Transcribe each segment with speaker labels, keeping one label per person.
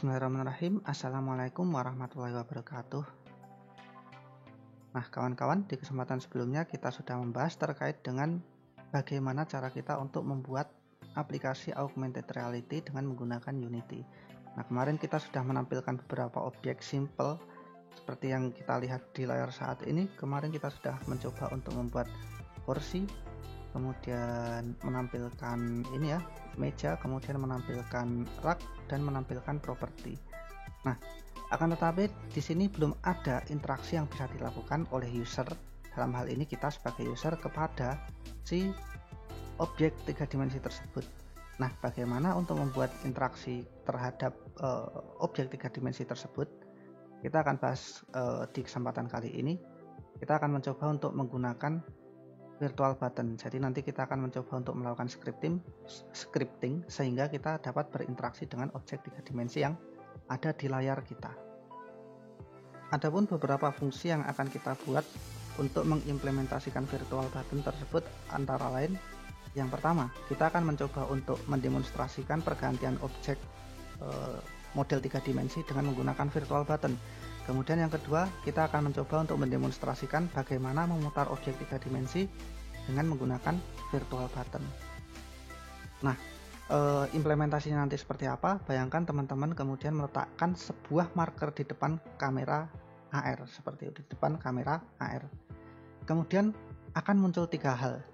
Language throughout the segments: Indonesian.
Speaker 1: Bismillahirrahmanirrahim. Assalamualaikum warahmatullahi wabarakatuh. Nah kawan-kawan, di kesempatan sebelumnya kita sudah membahas terkait dengan bagaimana cara kita untuk membuat aplikasi augmented reality dengan menggunakan Unity. Nah kemarin kita sudah menampilkan beberapa objek simple seperti yang kita lihat di layar saat ini. Kemarin kita sudah mencoba untuk membuat kursi, kemudian menampilkan ini ya, meja, kemudian menampilkan rak dan menampilkan properti. Nah, akan tetapi di sini belum ada interaksi yang bisa dilakukan oleh user. Dalam hal ini kita sebagai user kepada si objek 3 dimensi tersebut. Nah, bagaimana untuk membuat interaksi terhadap objek 3 dimensi tersebut? Kita akan bahas di kesempatan kali ini. Kita akan mencoba untuk menggunakan virtual button. Jadi nanti kita akan mencoba untuk melakukan scripting sehingga kita dapat berinteraksi dengan objek 3 dimensi yang ada di layar kita. Adapun beberapa fungsi yang akan kita buat untuk mengimplementasikan virtual button tersebut antara lain, yang pertama, kita akan mencoba untuk mendemonstrasikan pergantian objek model 3 dimensi dengan menggunakan virtual button. Kemudian yang kedua, kita akan mencoba untuk mendemonstrasikan bagaimana memutar objek 3 dimensi dengan menggunakan virtual button. Nah, implementasinya nanti seperti apa? Bayangkan teman-teman kemudian meletakkan sebuah marker di depan kamera AR, seperti itu, di depan kamera AR. Kemudian akan muncul 3 hal.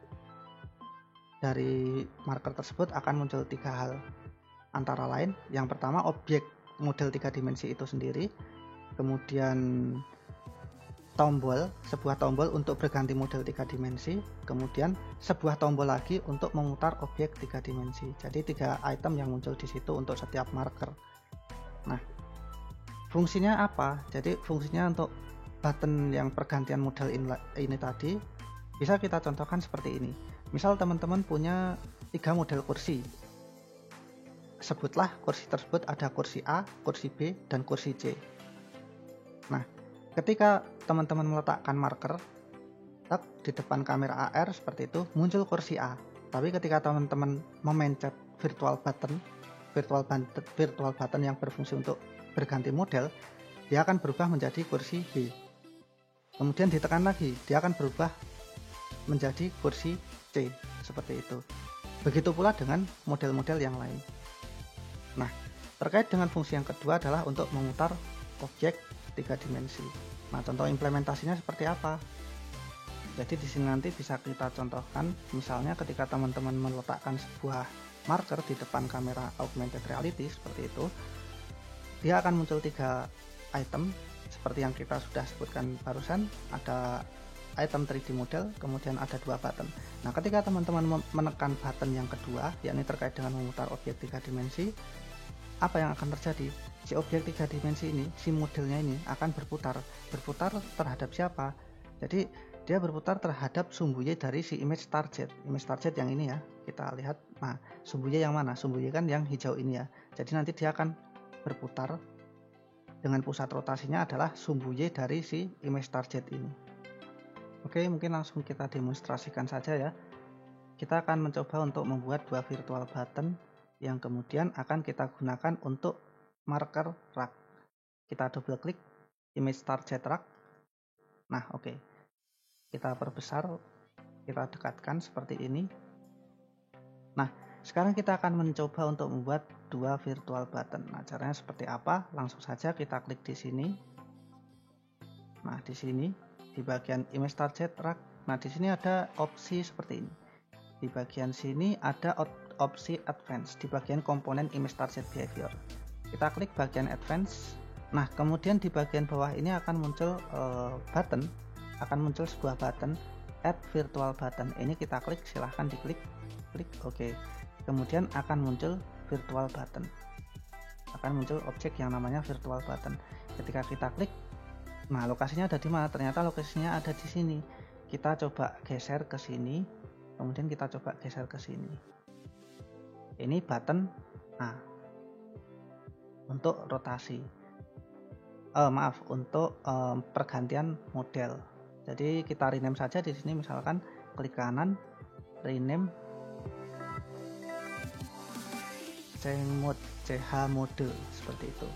Speaker 1: Dari marker tersebut akan muncul 3 hal. Antara lain, yang pertama objek model 3 dimensi itu sendiri, kemudian tombol, sebuah tombol untuk berganti model 3 dimensi, kemudian sebuah tombol lagi untuk memutar objek 3 dimensi. Jadi 3 item yang muncul di situ untuk setiap marker. Nah, fungsinya apa? Jadi fungsinya untuk button yang pergantian model ini tadi bisa kita contohkan seperti ini. Misal teman-teman punya 3 model kursi. Sebutlah kursi tersebut ada kursi A, kursi B, dan kursi C. Nah, ketika teman-teman meletakkan marker di depan kamera AR seperti itu, muncul kursi A. Tapi ketika teman-teman memencet virtual button yang berfungsi untuk berganti model, dia akan berubah menjadi kursi B. Kemudian ditekan lagi, dia akan berubah menjadi kursi C, seperti itu. Begitu pula dengan model-model yang lain. Nah, terkait dengan fungsi yang kedua adalah untuk memutar objek 3 dimensi. Nah, contoh implementasinya seperti apa? Jadi di sini nanti bisa kita contohkan, misalnya ketika teman-teman meletakkan sebuah marker di depan kamera augmented reality seperti itu, dia akan muncul 3 item seperti yang kita sudah sebutkan barusan. Ada item 3D model, kemudian ada 2 button. Nah, ketika teman-teman menekan button yang kedua, yakni terkait dengan memutar objek 3 dimensi, apa yang akan terjadi? Si objek 3 dimensi ini, si modelnya ini akan berputar terhadap siapa? Jadi dia berputar terhadap sumbu Y dari si image target yang ini ya, kita lihat. Nah, sumbu Y yang mana? Sumbu Y kan yang hijau ini ya. Jadi nanti dia akan berputar dengan pusat rotasinya adalah sumbu Y dari si image target ini. Oke, mungkin langsung kita demonstrasikan saja ya. Kita akan mencoba untuk membuat 2 virtual button yang kemudian akan kita gunakan untuk marker rak. Kita double klik image target rak. Nah, oke. Kita perbesar, kita dekatkan seperti ini. Nah, sekarang kita akan mencoba untuk membuat 2 virtual button. Nah, caranya seperti apa? Langsung saja kita klik di sini. Nah, di sini di bagian image target rak. Nah, di sini ada opsi seperti ini. Di bagian sini ada opsi advance di bagian komponen image target behavior. Kita klik bagian advance. Nah, kemudian di bagian bawah ini akan muncul sebuah button add virtual button. Ini kita klik, silahkan diklik, oke. Kemudian akan muncul virtual button. Akan muncul objek yang namanya virtual button. Ketika kita klik, nah lokasinya ada di mana? Ternyata lokasinya ada di sini. Kita coba geser ke sini, kemudian kita coba geser ke sini. Ini button A untuk rotasi. Untuk pergantian model. Jadi kita rename saja di sini, misalkan klik kanan, rename C CH mode seperti itu,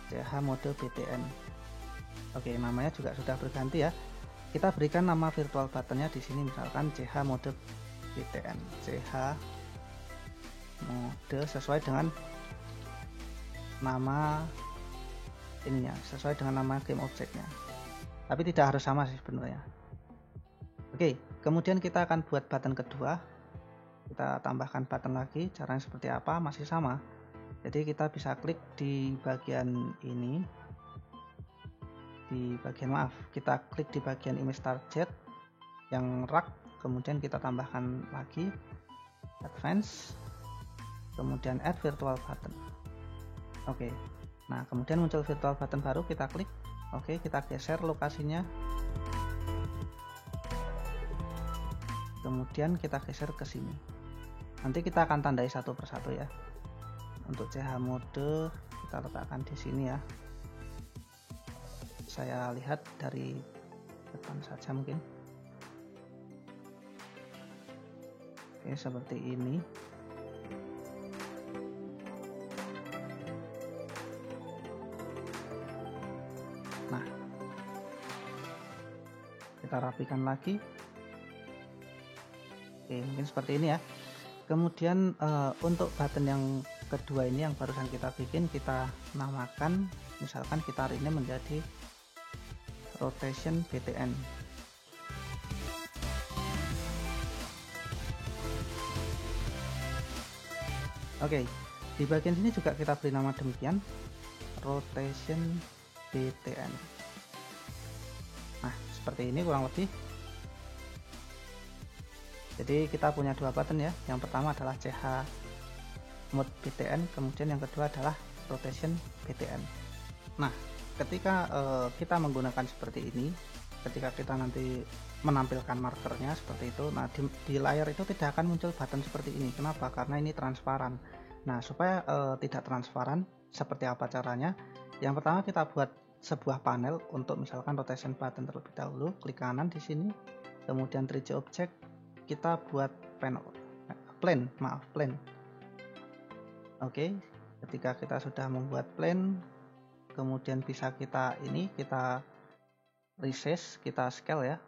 Speaker 1: CH mode BTN. Oke, namanya juga sudah berganti ya. Kita berikan nama virtual buttonnya di sini, misalkan CH mode BTN, CH mode sesuai dengan nama ininya, sesuai dengan nama game objeknya. Tapi tidak harus sama sih sebenarnya. Oke, kemudian kita akan buat button kedua. Kita tambahkan button lagi. Caranya seperti apa? Masih sama. Jadi kita bisa klik di bagian ini. Kita klik di bagian image target yang rak, kemudian kita tambahkan lagi advance, kemudian add virtual button. Oke. Nah, kemudian muncul virtual button baru, kita klik. Oke, kita geser lokasinya. Kemudian kita geser ke sini. Nanti kita akan tandai satu persatu ya. Untuk CH mode kita letakkan di sini ya. Saya lihat dari depan saja mungkin. Oke, seperti ini. Nah, kita rapikan lagi. Oke, mungkin seperti ini ya. Kemudian untuk button yang kedua ini yang barusan kita bikin, kita namakan, misalkan kita rename menjadi rotation BTN. Oke, di bagian sini juga kita beri nama demikian, rotation BTN. Nah, seperti ini kurang lebih. Jadi kita punya dua button ya. Yang pertama adalah CH mode BTN, kemudian yang kedua adalah rotation BTN. Nah, ketika kita menggunakan seperti ini, ketika kita nanti menampilkan markernya seperti itu, nah di layar itu tidak akan muncul button seperti ini. Kenapa? Karena ini transparan. Nah, supaya tidak transparan, seperti apa caranya? Yang pertama kita buat sebuah panel untuk misalkan rotation button terlebih dahulu. Klik kanan di sini, kemudian 3D object, kita buat plane. Oke, ketika kita sudah membuat plane, kemudian bisa kita resize, kita scale ya,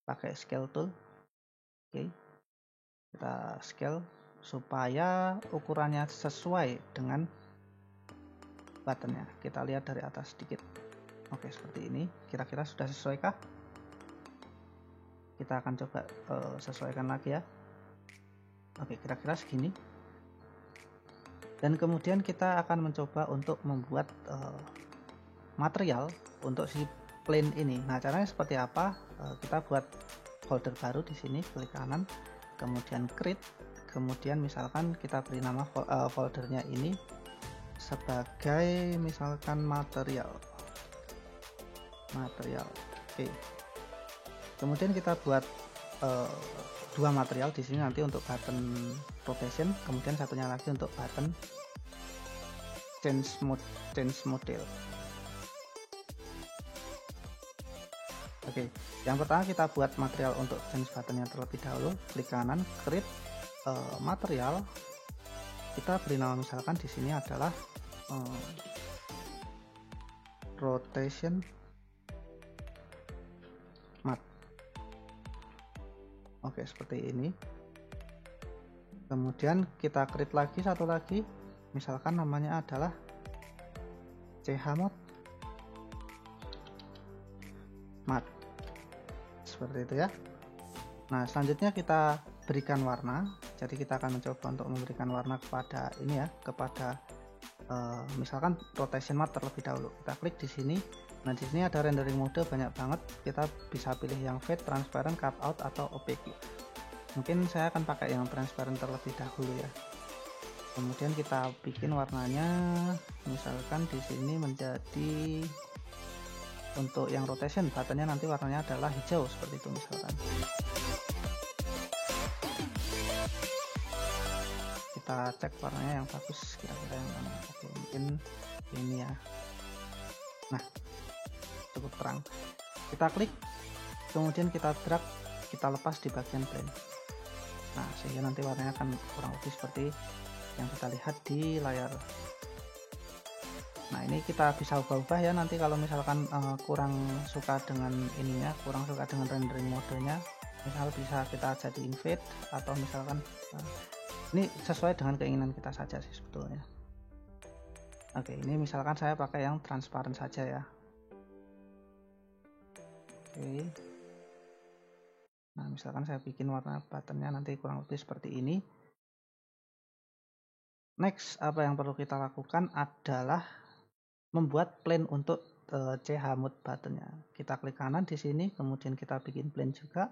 Speaker 1: pakai scale tool. Oke, kita scale supaya ukurannya sesuai dengan buttonnya. Kita lihat dari atas sedikit. Oke, seperti ini. Kira-kira sudah sesuaikah? Kita akan coba sesuaikan lagi ya. Oke, kira-kira segini. Dan kemudian kita akan mencoba untuk membuat material untuk si plane ini. Nah, caranya seperti apa? Kita buat folder baru di sini, klik kanan, kemudian create, kemudian misalkan kita beri nama foldernya ini sebagai misalkan material. Oke. Kemudian kita buat dua material di sini nanti untuk button rotation, kemudian satunya lagi untuk button change model. Oke, yang pertama kita buat material untuk change buttonnya terlebih dahulu. Klik kanan, create material. Kita beri nama misalkan di sini adalah rotation mat. Oke, seperti ini. Kemudian kita create lagi satu lagi, misalkan namanya adalah CH mode mat, seperti itu ya. Nah, selanjutnya kita berikan warna. Jadi kita akan mencoba untuk memberikan warna kepada ini ya, kepada misalkan rotation mat terlebih dahulu. Kita klik di sini. Nah, di sini ada rendering mode banyak banget. Kita bisa pilih yang fade, transparent, cutout atau opaque. Mungkin saya akan pakai yang transparent terlebih dahulu ya. Kemudian kita bikin warnanya, misalkan di sini menjadi, untuk yang rotation buttonnya nanti warnanya adalah hijau seperti itu misalkan. Kita cek warnanya yang bagus, kira-kira yang mana. Oke, mungkin ini ya. Nah, cukup terang. Kita klik, kemudian kita drag, kita lepas di bagian plane. Nah, sehingga nanti warnanya akan kurang lebih seperti yang kita lihat di layar. Nah, ini kita bisa ubah-ubah ya nanti kalau misalkan kurang suka dengan ininya, kurang suka dengan rendering modenya, misal bisa kita jadiin fade atau misalkan ini sesuai dengan keinginan kita saja sih sebetulnya. Oke, ini misalkan saya pakai yang transparan saja ya. Oke. Nah, misalkan saya bikin warna buttonnya nanti kurang lebih seperti ini. Next, apa yang perlu kita lakukan adalah membuat plane untuk chmod buttonnya. Kita klik kanan di sini, kemudian kita bikin plane juga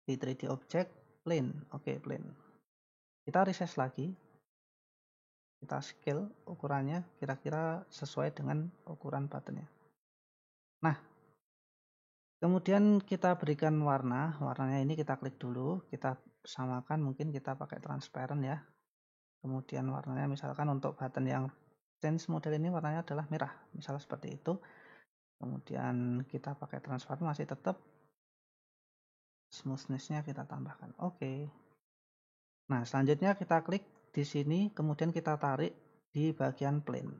Speaker 1: di 3D object plane. Oke, plane. Kita resize lagi, kita scale ukurannya kira-kira sesuai dengan ukuran buttonnya. Nah, kemudian kita berikan warnanya ini kita klik dulu, kita samakan, mungkin kita pakai transparent ya. Kemudian warnanya misalkan untuk button yang change model ini warnanya adalah merah, misalnya seperti itu. Kemudian kita pakai transparan masih tetap, smoothness-nya kita tambahkan. Oke. Nah, selanjutnya kita klik di sini, kemudian kita tarik di bagian plane,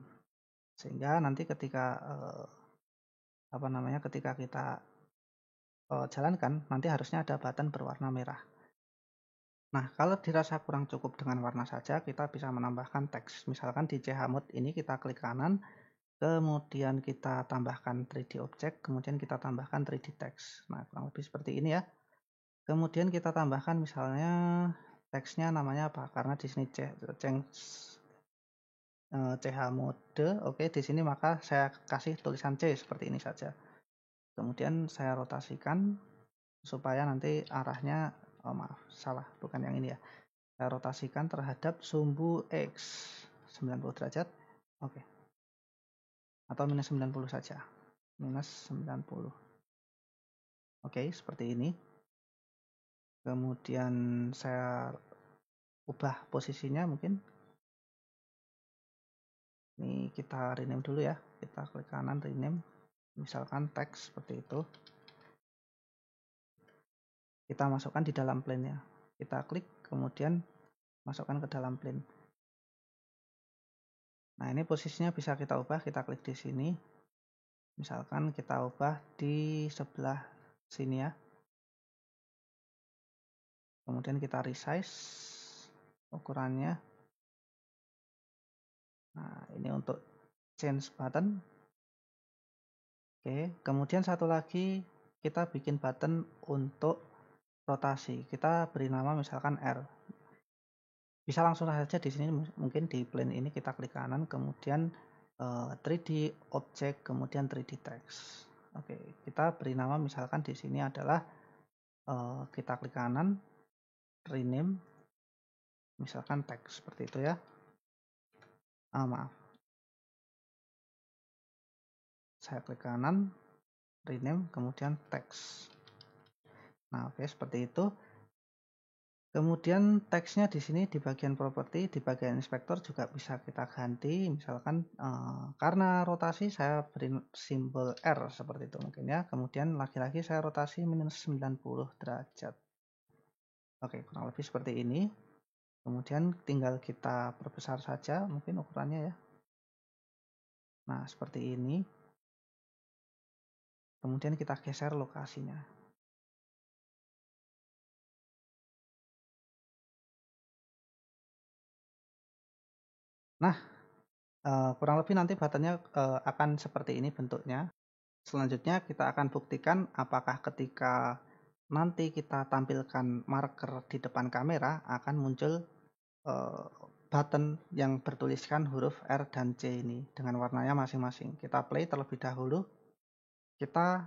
Speaker 1: sehingga nanti ketika ketika kita jalankan, nanti harusnya ada button berwarna merah. Nah, kalau dirasa kurang cukup dengan warna saja, kita bisa menambahkan teks. Misalkan di chmod ini kita klik kanan, kemudian kita tambahkan 3D object, kemudian kita tambahkan 3D text. Nah, kurang lebih seperti ini ya. Kemudian kita tambahkan misalnya teksnya namanya apa? Karena di sini chmode, oke, di sini maka saya kasih tulisan C seperti ini saja. Kemudian saya rotasikan supaya nanti arahnya, oh maaf, salah, bukan yang ini ya. Saya rotasikan terhadap sumbu X 90 derajat. Oke. Atau minus 90 saja. Minus 90. Oke, seperti ini. Kemudian saya ubah posisinya mungkin. Ini kita rename dulu ya. Kita klik kanan rename. Misalkan teks seperti itu. Kita masukkan di dalam plane-nya. Kita klik kemudian masukkan ke dalam plane. Nah, ini posisinya bisa kita ubah, kita klik di sini. Misalkan kita ubah di sebelah sini ya. Kemudian kita resize ukurannya. Nah, ini untuk change button. Oke, kemudian satu lagi kita bikin button untuk rotasi. Kita beri nama misalkan R. Bisa langsung saja di sini, mungkin di plane ini kita klik kanan, kemudian 3D object, kemudian 3D text. Oke, kita beri nama misalkan di sini adalah kita klik kanan, rename, misalkan text seperti itu ya. Maaf, saya klik kanan, rename, kemudian text. Nah, oke, seperti itu. Kemudian teksnya di sini di bagian properti, di bagian inspektor juga bisa kita ganti. Misalkan karena rotasi saya beri simbol R seperti itu mungkin ya. Kemudian lagi-lagi saya rotasi minus 90 derajat. Oke, kurang lebih seperti ini. Kemudian tinggal kita perbesar saja mungkin ukurannya ya. Nah, seperti ini. Kemudian kita geser lokasinya. Nah, kurang lebih nanti buttonnya akan seperti ini bentuknya. Selanjutnya kita akan buktikan apakah ketika nanti kita tampilkan marker di depan kamera akan muncul button yang bertuliskan huruf R dan C ini dengan warnanya masing-masing. Kita play terlebih dahulu. Kita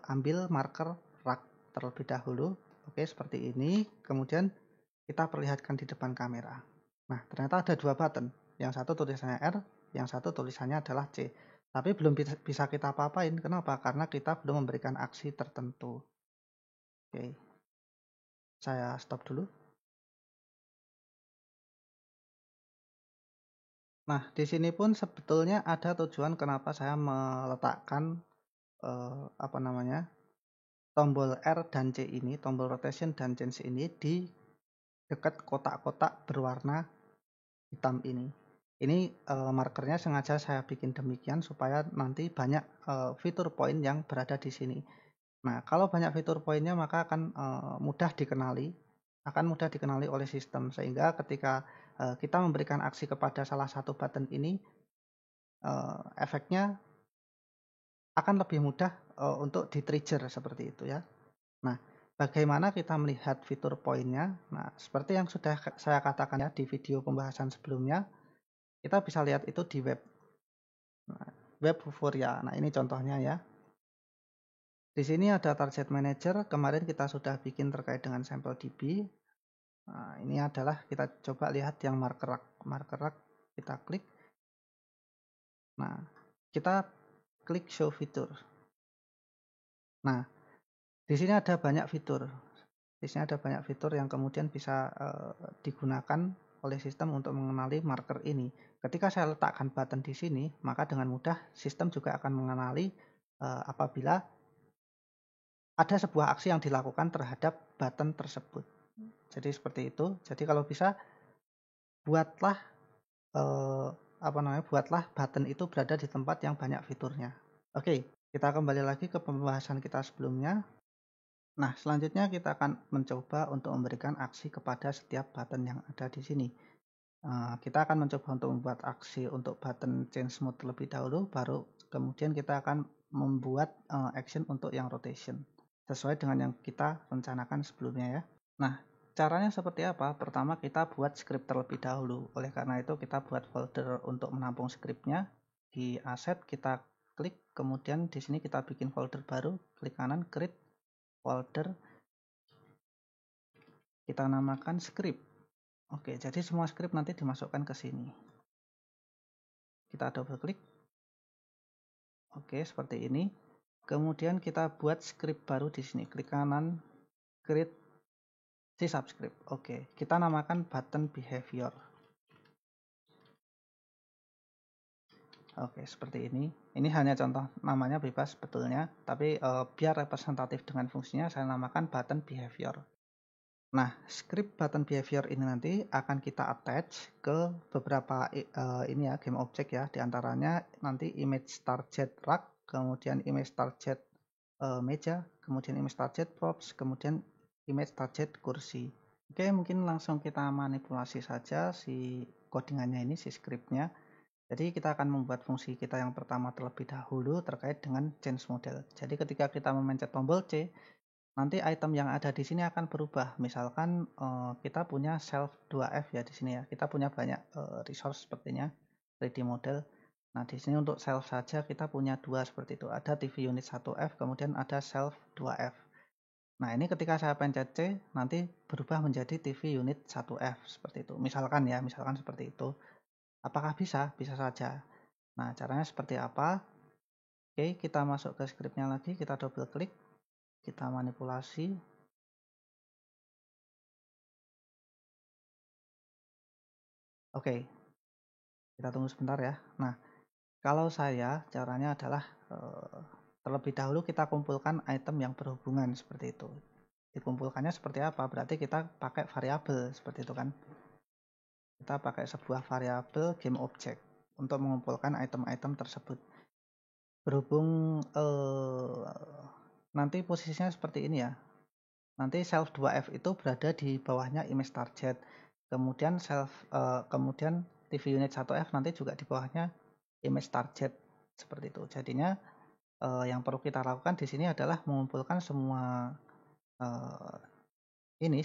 Speaker 1: ambil marker rak terlebih dahulu. Oke, seperti ini. Kemudian kita perlihatkan di depan kamera. Nah, ternyata ada dua button. Yang satu tulisannya R, yang satu tulisannya adalah C. Tapi belum bisa kita apa-apain. Kenapa? Karena kita belum memberikan aksi tertentu. Oke. Saya stop dulu. Nah, di sini pun sebetulnya ada tujuan kenapa saya meletakkan tombol R dan C ini, tombol rotation dan change ini di dekat kotak-kotak berwarna hitam ini. Ini markernya sengaja saya bikin demikian supaya nanti banyak fitur point yang berada di sini. Nah, kalau banyak fitur poinnya maka akan mudah dikenali oleh sistem, sehingga ketika kita memberikan aksi kepada salah satu button ini, efeknya akan lebih mudah untuk di-trigger seperti itu ya. Nah, bagaimana kita melihat fitur poinnya? Nah, seperti yang sudah saya katakan ya di video pembahasan sebelumnya, kita bisa lihat itu di web. Nah, web Vuforia. Nah, ini contohnya ya. Di sini ada target manager, kemarin kita sudah bikin terkait dengan sampel DB. Nah, ini adalah kita coba lihat yang marker rak, kita klik. Nah, kita klik show fitur. Nah, di sini ada banyak fitur. Di sini ada banyak fitur yang kemudian bisa digunakan oleh sistem untuk mengenali marker ini. Ketika saya letakkan button di sini, maka dengan mudah sistem juga akan mengenali apabila ada sebuah aksi yang dilakukan terhadap button tersebut. Jadi seperti itu. Jadi kalau bisa buatlah buatlah button itu berada di tempat yang banyak fiturnya. Oke, kita kembali lagi ke pembahasan kita sebelumnya. Nah, selanjutnya kita akan mencoba untuk memberikan aksi kepada setiap button yang ada di sini. Kita akan mencoba untuk membuat aksi untuk button change mode terlebih dahulu, baru kemudian kita akan membuat action untuk yang rotation sesuai dengan yang kita rencanakan sebelumnya ya. Nah, caranya seperti apa? Pertama kita buat script terlebih dahulu. Oleh karena itu kita buat folder untuk menampung scriptnya. Di aset kita klik, kemudian di sini kita bikin folder baru, klik kanan create folder, kita namakan script. Oke, jadi semua script nanti dimasukkan ke sini. Kita double klik. Oke, seperti ini. Kemudian kita buat script baru di sini. Klik kanan, create si subscript. Oke, kita namakan button behavior. Oke, seperti ini. Ini hanya contoh, namanya bebas sebetulnya, tapi biar representatif dengan fungsinya saya namakan button behavior. Nah, script button behavior ini nanti akan kita attach ke beberapa ini ya, game object ya. Di antaranya nanti image target rak, kemudian image target meja, kemudian image target props, kemudian image target kursi. Oke, mungkin langsung kita manipulasi saja si codingannya ini, si scriptnya. Jadi kita akan membuat fungsi kita yang pertama terlebih dahulu terkait dengan change model. Jadi ketika kita memencet tombol C, nanti item yang ada di sini akan berubah. Misalkan kita punya self 2F ya di sini ya. Kita punya banyak resource sepertinya 3D model. Nah, di sini untuk self saja kita punya dua seperti itu. Ada TV unit 1F, kemudian ada self 2F. Nah, ini ketika saya pencet C, nanti berubah menjadi TV unit 1F seperti itu. Misalkan ya, misalkan seperti itu. Apakah bisa? Bisa saja. Nah, caranya seperti apa? Oke, kita masuk ke scriptnya lagi, kita double klik, kita manipulasi. Oke, kita tunggu sebentar ya. Nah, kalau saya caranya adalah terlebih dahulu kita kumpulkan item yang berhubungan seperti itu. Dikumpulkannya seperti apa? Berarti kita pakai variabel seperti itu kan. Kita pakai sebuah variabel game object untuk mengumpulkan item-item tersebut. Berhubung nanti posisinya seperti ini ya. Nanti self 2F itu berada di bawahnya image target. Kemudian kemudian TV unit 1F nanti juga di bawahnya image target seperti itu. Jadinya yang perlu kita lakukan di sini adalah mengumpulkan semua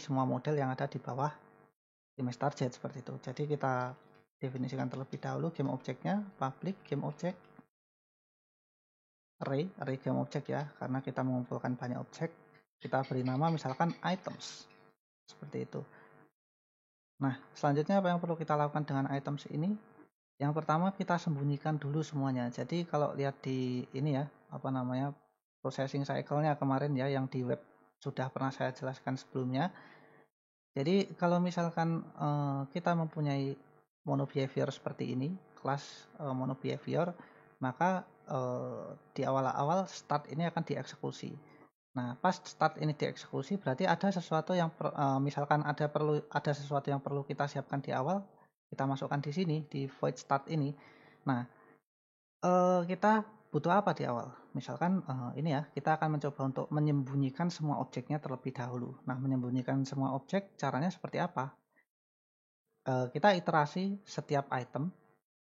Speaker 1: semua model yang ada di bawah image target seperti itu. Jadi kita definisikan terlebih dahulu game objectnya, public game object, array game object ya, karena kita mengumpulkan banyak objek. Kita beri nama misalkan items seperti itu. Nah, selanjutnya apa yang perlu kita lakukan dengan items ini? Yang pertama kita sembunyikan dulu semuanya. Jadi kalau lihat di ini ya, processing cycle-nya kemarin ya, yang di web sudah pernah saya jelaskan sebelumnya. Jadi kalau misalkan kita mempunyai mono behavior seperti ini, kelas mono behavior, maka di awal-awal start ini akan dieksekusi. Nah, pas start ini dieksekusi berarti ada sesuatu yang misalkan ada sesuatu yang perlu kita siapkan di awal, kita masukkan di sini di void start ini. Nah, kita butuh apa di awal? Misalkan ini ya, kita akan mencoba untuk menyembunyikan semua objeknya terlebih dahulu. Nah, menyembunyikan semua objek caranya seperti apa? Kita iterasi setiap item,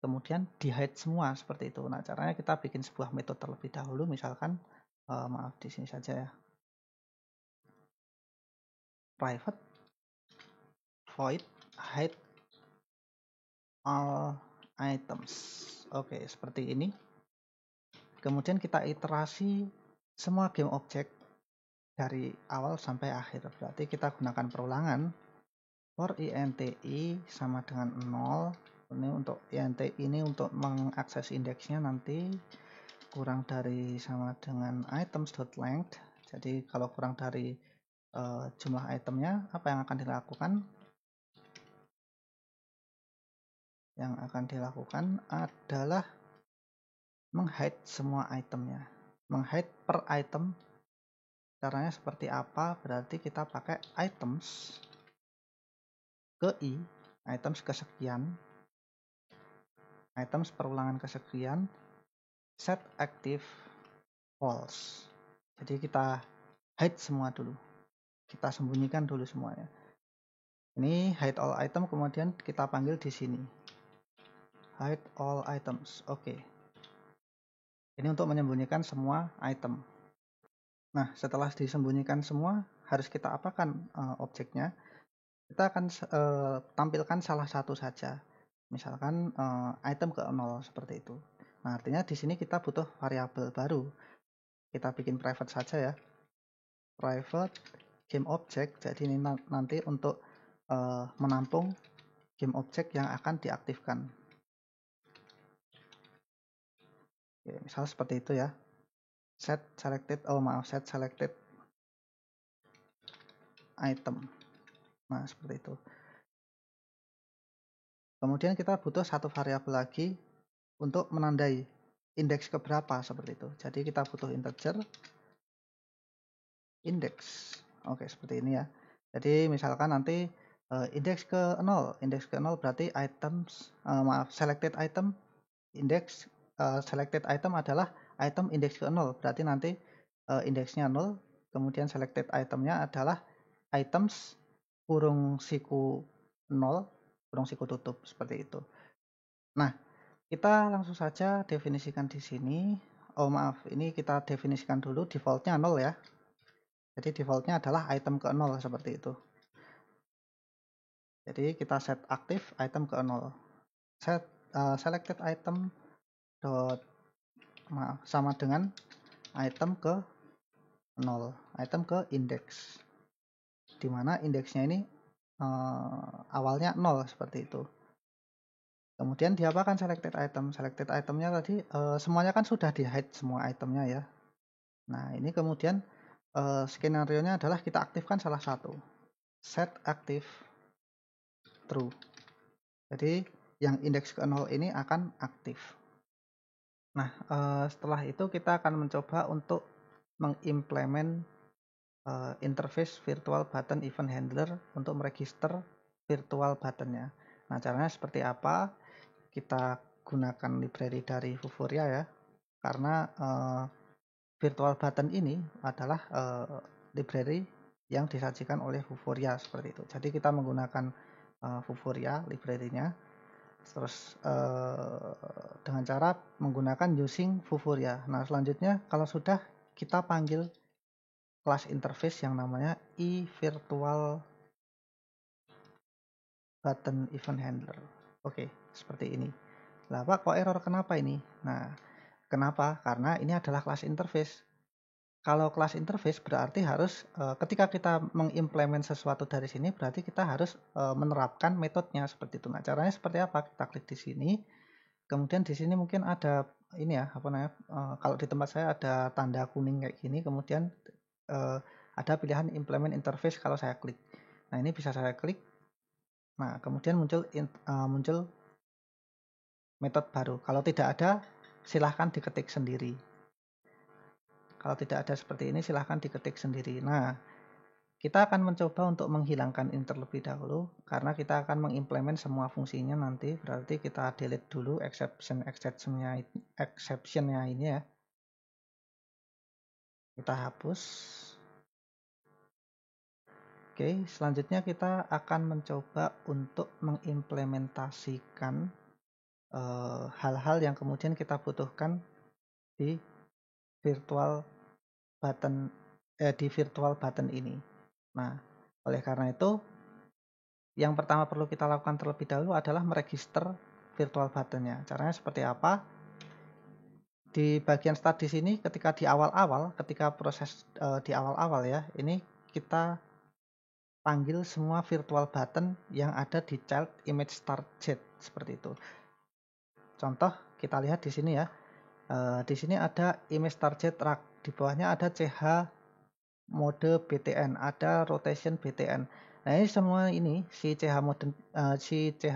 Speaker 1: kemudian di hide semua seperti itu. Nah, caranya kita bikin sebuah metode terlebih dahulu, misalkan maaf di sini saja ya. Private void hide all items. Oke, seperti ini. Kemudian kita iterasi semua game object dari awal sampai akhir. Berarti kita gunakan perulangan for inti sama dengan 0. Ini untuk inti ini untuk mengakses indeksnya nanti kurang dari sama dengan items.length. Jadi kalau kurang dari jumlah itemnya, apa yang akan dilakukan? Yang akan dilakukan adalah menghide semua itemnya. Menghide per item. Caranya seperti apa? Berarti kita pakai items ke i, items kesekian, items perulangan kesekian, set active false. Jadi kita hide semua dulu. Kita sembunyikan dulu semuanya. Ini hide all item, kemudian kita panggil di sini. Hide all items. Oke. Ini untuk menyembunyikan semua item. Nah, setelah disembunyikan semua, harus kita apakan objeknya? Kita akan tampilkan salah satu saja. Misalkan item ke 0 seperti itu. Nah, artinya di sini kita butuh variabel baru. Kita bikin private saja ya. Private game object. Jadi ini nanti untuk menampung game object yang akan diaktifkan. Oke, misal seperti itu ya. Set selected item. Nah, seperti itu. Kemudian kita butuh satu variabel lagi untuk menandai indeks keberapa seperti itu. Jadi kita butuh integer index. Oke, seperti ini ya. Jadi misalkan nanti indeks ke 0. Indeks ke 0 berarti items selected item index selected item adalah item indeks ke 0. Berarti nanti indeksnya 0, kemudian selected itemnya adalah items kurung siku 0 kurung siku tutup seperti itu. Nah, kita langsung saja definisikan di sini. Oh maaf, ini kita definisikan dulu defaultnya 0 ya. Jadi defaultnya adalah item ke 0 seperti itu. Jadi kita set aktif item ke 0. Set selected item dot sama dengan item ke 0, item ke indeks. Dimana indeksnya ini awalnya 0 seperti itu. Kemudian diapakan selected item? Selected itemnya tadi semuanya kan sudah di hide semua itemnya ya. Nah, ini kemudian skenario-nya adalah kita aktifkan salah satu. Set active true. Jadi yang indeks ke 0 ini akan aktif. Nah, setelah itu kita akan mencoba untuk mengimplement interface virtual button event handler untuk meregister virtual buttonnya. Nah, caranya seperti apa? Kita gunakan library dari Vuforia ya, karena virtual button ini adalah library yang disajikan oleh Vuforia seperti itu. Jadi kita menggunakan Vuforia library-nya, terus dengan cara menggunakan using Vuforia. Nah, selanjutnya kalau sudah kita panggil kelas interface yang namanya virtual button event handler. Oke, seperti ini. Lah Pak, kok error kenapa ini? Nah, kenapa? Karena ini adalah kelas interface. Kalau kelas interface berarti harus ketika kita mengimplement sesuatu dari sini berarti kita harus menerapkan metodenya seperti itu. Nah, caranya seperti apa? Kita klik di sini. Kemudian di sini mungkin ada ini ya, apa namanya? Kalau di tempat saya ada tanda kuning kayak gini, kemudian ada pilihan implement interface kalau saya klik. Nah, ini bisa saya klik. Nah, kemudian muncul metode baru. Kalau tidak ada, silahkan diketik sendiri. Kalau tidak ada seperti ini silahkan diketik sendiri. Nah, kita akan mencoba untuk menghilangkan ini terlebih dahulu karena kita akan mengimplement semua fungsinya nanti. Berarti kita delete dulu exceptionnya ini ya. Kita hapus. Oke, selanjutnya kita akan mencoba untuk mengimplementasikan hal-hal yang kemudian kita butuhkan di virtual button ini. Nah, oleh karena itu yang pertama perlu kita lakukan terlebih dahulu adalah meregister virtual buttonnya. Caranya seperti apa? Di bagian start di sini ketika di awal-awal, ketika proses di awal-awal ya, ini kita panggil semua virtual button yang ada di child image start jet seperti itu. Contoh kita lihat di sini ya. Di sini ada image start jet rack, di bawahnya ada CH mode BTN, ada rotation BTN. Nah, ini semua ini si CH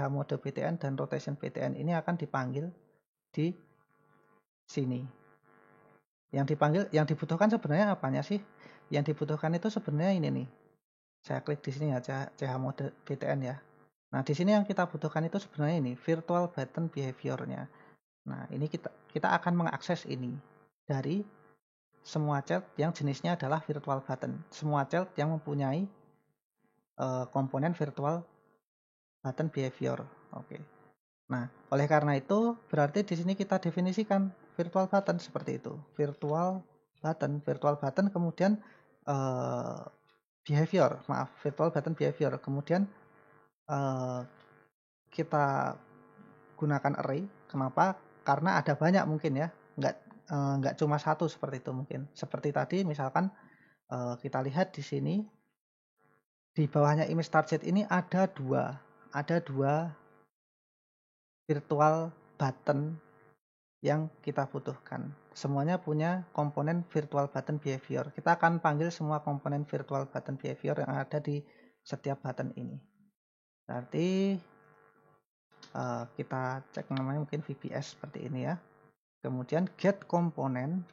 Speaker 1: mode BTN dan rotation BTN ini akan dipanggil di sini. Yang dibutuhkan sebenarnya apanya sih? Yang dibutuhkan itu sebenarnya ini nih. Saya klik di sini ya, CH mode BTN ya. Nah, di sini yang kita butuhkan itu sebenarnya ini virtual button behavior-nya. Nah, ini kita akan mengakses ini dari semua child yang jenisnya adalah virtual button. Semua child yang mempunyai komponen virtual button behavior. Oke. Nah, oleh karena itu berarti di sini kita definisikan virtual button seperti itu. Virtual button kemudian virtual button behavior. Kemudian kita gunakan array. Kenapa? Karena ada banyak mungkin ya. Nggak cuma satu seperti itu mungkin. Seperti tadi misalkan kita lihat di sini di bawahnya image target ini ada dua virtual button yang kita butuhkan. Semuanya punya komponen virtual button behavior. Kita akan panggil semua komponen virtual button behavior yang ada di setiap button ini. Berarti kita cek namanya mungkin VBS seperti ini ya. Kemudian get komponen.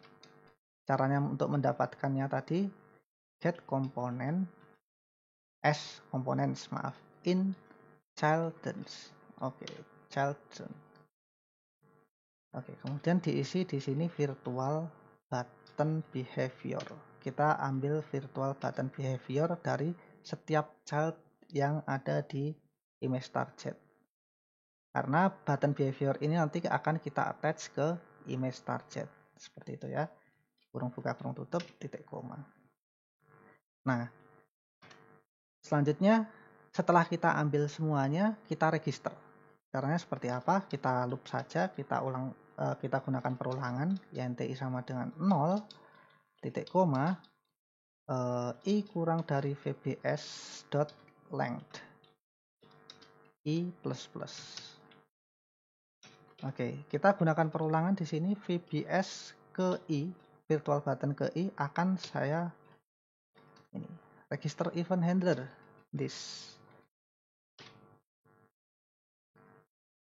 Speaker 1: Caranya untuk mendapatkannya tadi get komponen in children's. Oke, children. Oke, kemudian diisi di sini virtual button behavior. Kita ambil virtual button behavior dari setiap child yang ada di image target. Karena button behavior ini nanti akan kita attach ke image target. Seperti itu ya. Kurung buka, kurung tutup, titik koma. Nah, selanjutnya setelah kita ambil semuanya, kita register. Caranya seperti apa? Kita loop saja, kita gunakan perulangan, INTI sama dengan 0, titik koma, I kurang dari VBS dot length, I plus plus. Oke, kita gunakan perulangan di sini VBS ke I, virtual button ke I akan saya ini register event handler this.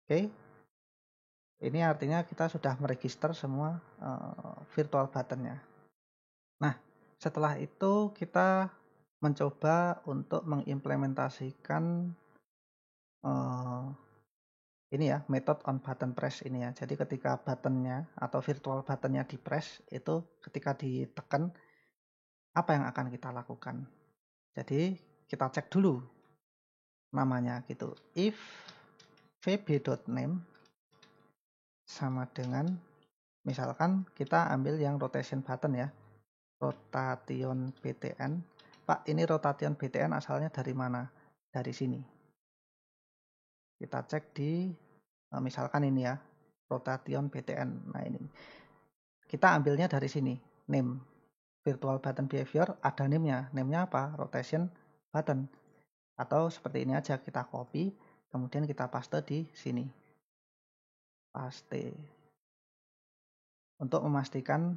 Speaker 1: Oke, ini artinya kita sudah meregister semua virtual buttonnya. Nah, setelah itu kita mencoba untuk mengimplementasikan ini ya, method on button press ini ya. Jadi ketika buttonnya atau virtual buttonnya di press, itu ketika ditekan, apa yang akan kita lakukan? Jadi kita cek dulu namanya gitu. If vb.name sama dengan, misalkan kita ambil yang rotation button ya, rotation btn. Pak, ini rotation btn asalnya dari mana? Dari sini. Kita cek di misalkan ini ya, rotation btn. Nah, ini kita ambilnya dari sini, name virtual button behavior, ada name-nya. Name-nya apa? Rotation button. Atau seperti ini aja, kita copy, kemudian kita paste di sini. Paste. Untuk memastikan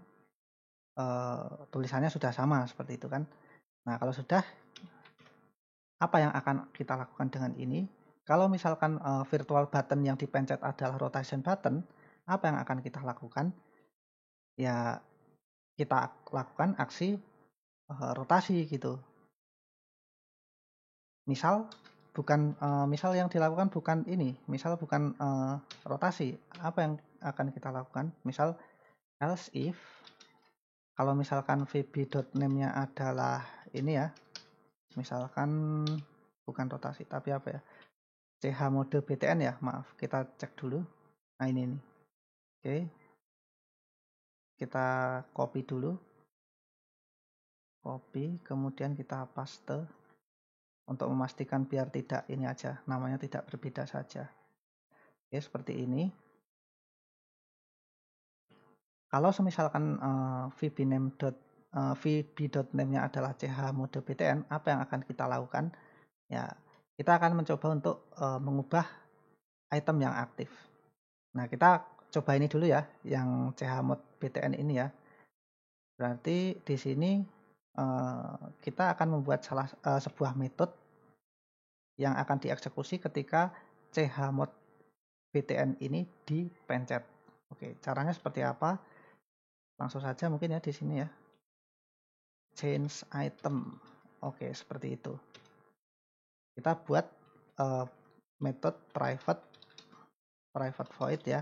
Speaker 1: tulisannya sudah sama seperti itu kan. Nah, kalau sudah, apa yang akan kita lakukan dengan ini? Kalau misalkan virtual button yang dipencet adalah rotation button, apa yang akan kita lakukan? Ya, kita lakukan aksi rotasi gitu. Misal misal yang dilakukan bukan ini, misal bukan rotasi, apa yang akan kita lakukan? Misal else if, kalau misalkan vb.name-nya adalah ini ya, misalkan bukan rotasi tapi apa ya, ch mode btn ya, maaf, kita cek dulu. Nah ini nih, oke, kita copy dulu, kemudian kita paste untuk memastikan biar tidak ini aja, namanya tidak berbeda saja. Oke, seperti ini. Kalau semisalkan vb.name-nya adalah ch mode btn, apa yang akan kita lakukan? Ya, kita akan mencoba untuk mengubah item yang aktif. Nah, kita coba ini dulu ya, yang ch mode btn ini ya. Berarti di sini kita akan membuat sebuah metode yang akan dieksekusi ketika ch mode btn ini dipencet. Oke, caranya seperti apa? Langsung saja mungkin ya di sini ya. Change item. Oke, seperti itu. Kita buat metode private void ya,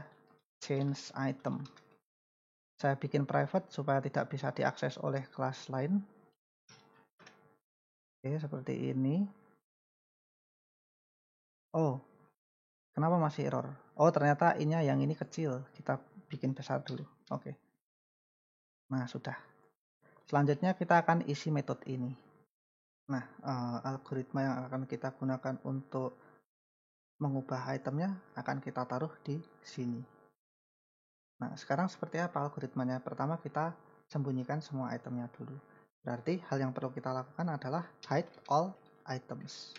Speaker 1: change item. Saya bikin private supaya tidak bisa diakses oleh kelas lain. Oke, seperti ini. Oh, kenapa masih error? Oh, ternyata yang ini kecil. Kita bikin besar dulu. Oke. Nah, sudah. Selanjutnya kita akan isi metode ini. Nah, algoritma yang akan kita gunakan untuk mengubah itemnya akan kita taruh di sini. Nah, sekarang seperti apa algoritmanya? Pertama kita sembunyikan semua itemnya dulu. Berarti hal yang perlu kita lakukan adalah hide all items.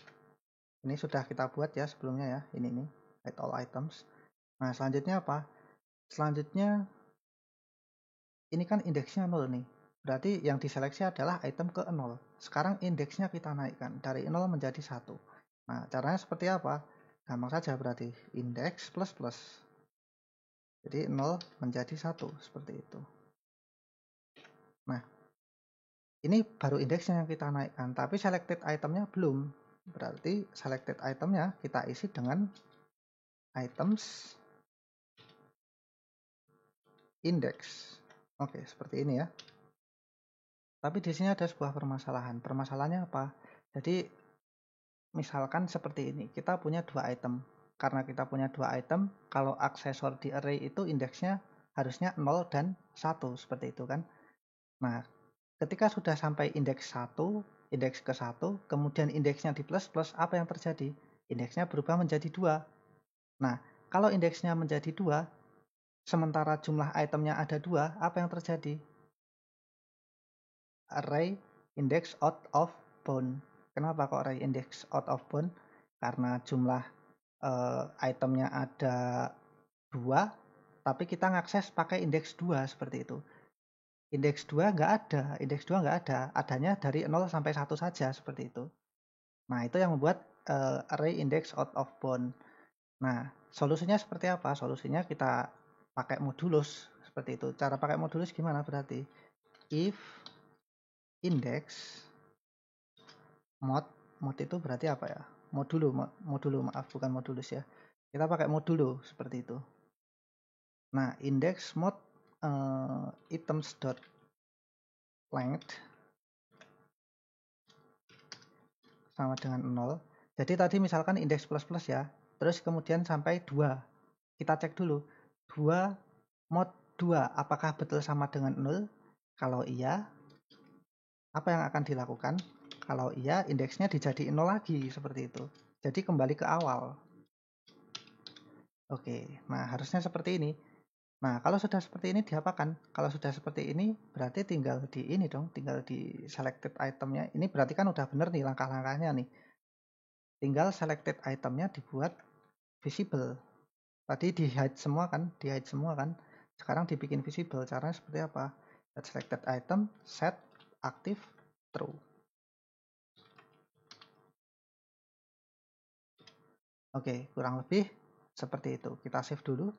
Speaker 1: Ini sudah kita buat ya sebelumnya ya, ini nih, hide all items. Nah, selanjutnya apa? Selanjutnya ini kan indeksnya 0 nih. Berarti yang diseleksi adalah item ke 0. Sekarang indeksnya kita naikkan dari 0 menjadi 1. Nah, caranya seperti apa? Gampang saja berarti indeks plus plus. Jadi 0 menjadi 1 seperti itu. Nah, ini baru indeksnya yang kita naikkan, tapi selected itemnya belum. Berarti selected itemnya kita isi dengan items index. Oke, seperti ini ya. Tapi di sini ada sebuah permasalahan. Permasalahannya apa? Jadi misalkan seperti ini, kita punya dua item. Karena kita punya dua item, kalau aksesor di array itu indeksnya harusnya 0 dan 1 seperti itu kan. Nah, ketika sudah sampai indeks 1, indeks ke 1, kemudian indeksnya di plus plus, apa yang terjadi? Indeksnya berubah menjadi 2. Nah, kalau indeksnya menjadi 2, sementara jumlah itemnya ada 2, apa yang terjadi? Array index out of bound. Kenapa kok array index out of bound? Karena jumlah itemnya ada 2, tapi kita ngakses pakai indeks 2 seperti itu. Indeks 2 nggak ada, adanya dari 0 sampai 1 saja seperti itu. Nah, itu yang membuat array index out of bound. Nah, solusinya seperti apa? Solusinya kita pakai modulus seperti itu. Cara pakai modulus gimana berarti? If index mod itu berarti apa ya? Modulo maaf, bukan modulus ya. Kita pakai modulo seperti itu. Nah, index mod items dot length sama dengan 0. Jadi tadi misalkan indeks plus plus ya, terus kemudian sampai 2. Kita cek dulu, 2 mod 2 apakah betul sama dengan 0? Kalau iya, apa yang akan dilakukan? Kalau iya, indeksnya dijadiin 0 lagi seperti itu. Jadi kembali ke awal. Oke, nah harusnya seperti ini. Nah, kalau sudah seperti ini diapakan? Kalau sudah seperti ini berarti tinggal di ini dong, tinggal di selected itemnya. Ini berarti kan udah bener nih langkah-langkahnya nih. Tinggal selected itemnya dibuat visible. Tadi di hide semua kan, Sekarang dibikin visible. Caranya seperti apa? Selected item, set active true. Oke, kurang lebih seperti itu. Kita save dulu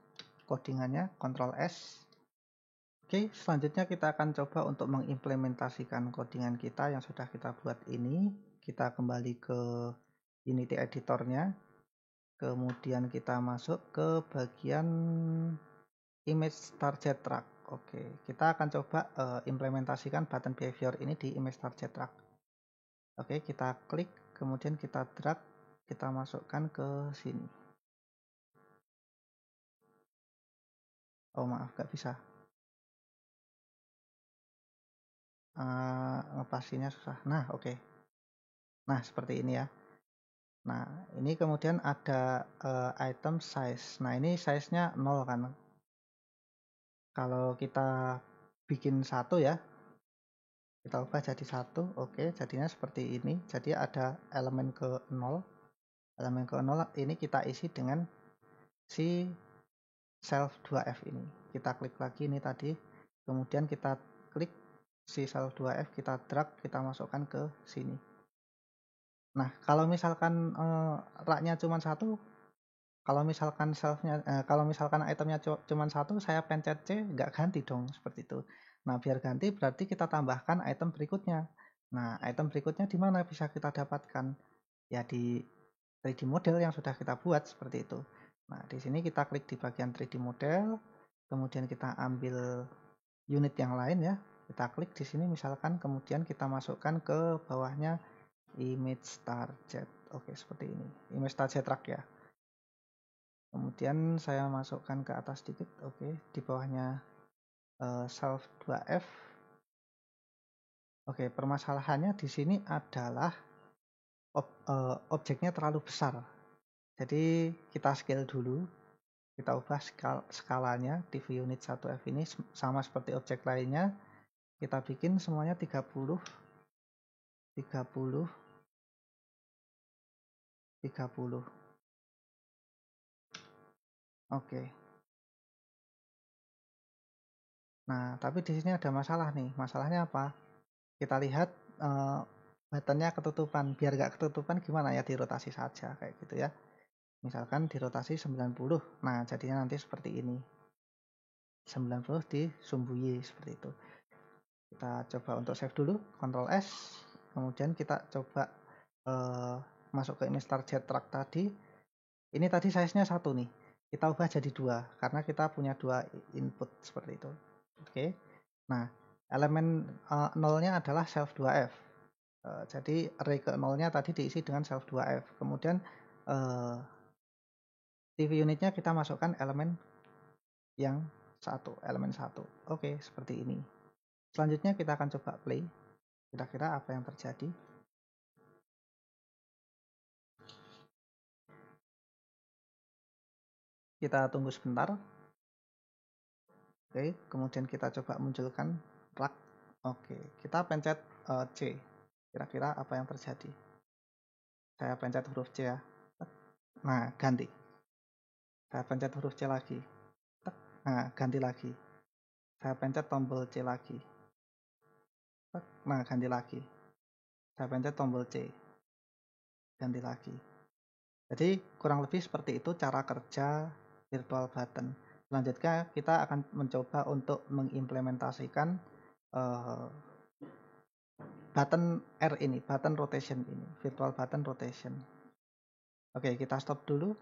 Speaker 1: codingannya, Ctrl S. Oke, selanjutnya kita akan coba untuk mengimplementasikan codingan kita yang sudah kita buat ini. Kita kembali ke Unity editornya, kemudian kita masuk ke bagian image target track. Oke, kita akan coba implementasikan button behavior ini di image target track. Oke, kita klik, kemudian kita drag, kita masukkan ke sini. Oh maaf, gak bisa. Ngepastinya susah. Nah, oke. Nah, seperti ini ya. Nah, ini kemudian ada item size. Nah, ini size-nya 0 kan. Kalau kita bikin satu ya, kita ubah jadi 1. Oke, jadinya seperti ini. Jadi ada elemen ke 0. Elemen ke 0 ini kita isi dengan si self 2F ini. Kita klik lagi ini tadi. Kemudian kita klik si self 2F, kita drag, kita masukkan ke sini. Nah, kalau misalkan raknya cuma satu, kalau misalkan kalau misalkan itemnya cuma satu, saya pencet C, nggak ganti dong seperti itu. Nah, biar ganti berarti kita tambahkan item berikutnya. Nah, item berikutnya di mana bisa kita dapatkan? Ya di 3D model yang sudah kita buat seperti itu. Nah, di sini kita klik di bagian 3D model, kemudian kita ambil unit yang lain ya. Kita klik di sini misalkan, kemudian kita masukkan ke bawahnya image target. Oke, seperti ini. Image target track ya. Kemudian saya masukkan ke atas sedikit. Oke, di bawahnya self 2F. Oke, permasalahannya di sini adalah objeknya terlalu besar. Jadi kita scale dulu. Kita ubah skalanya di unit 1F ini sama seperti objek lainnya. Kita bikin semuanya 30, 30, 30. Oke. Nah, tapi di sini ada masalah nih. Masalahnya apa? Kita lihat buttonnya ketutupan. Biar nggak ketutupan gimana ya, dirotasi saja kayak gitu ya. Misalkan dirotasi 90. Nah, jadinya nanti seperti ini. 90 disumbui seperti itu. Kita coba untuk save dulu, Ctrl S. Kemudian kita coba masuk ke image target track tadi. Ini tadi size-nya 1 nih. Kita ubah jadi 2 karena kita punya 2 input seperti itu. Oke. Nah, elemen 0-nya adalah self 2F. Jadi array ke 0-nya tadi diisi dengan self 2F. Kemudian TV unitnya kita masukkan elemen yang 1, elemen 1. Oke, seperti ini. Selanjutnya kita akan coba play. Kira-kira apa yang terjadi? Kita tunggu sebentar. Oke, kemudian kita coba munculkan rak. Oke, kita pencet C. Kira-kira apa yang terjadi? Saya pencet huruf C ya. Nah, ganti. Saya pencet huruf C lagi. Nah, ganti lagi. Saya pencet tombol C lagi. Nah, ganti lagi. Saya pencet tombol C. Ganti lagi. Jadi, kurang lebih seperti itu cara kerja virtual button. Selanjutnya, kita akan mencoba untuk mengimplementasikan button R ini, button rotation ini, virtual button rotation. Oke, kita stop dulu.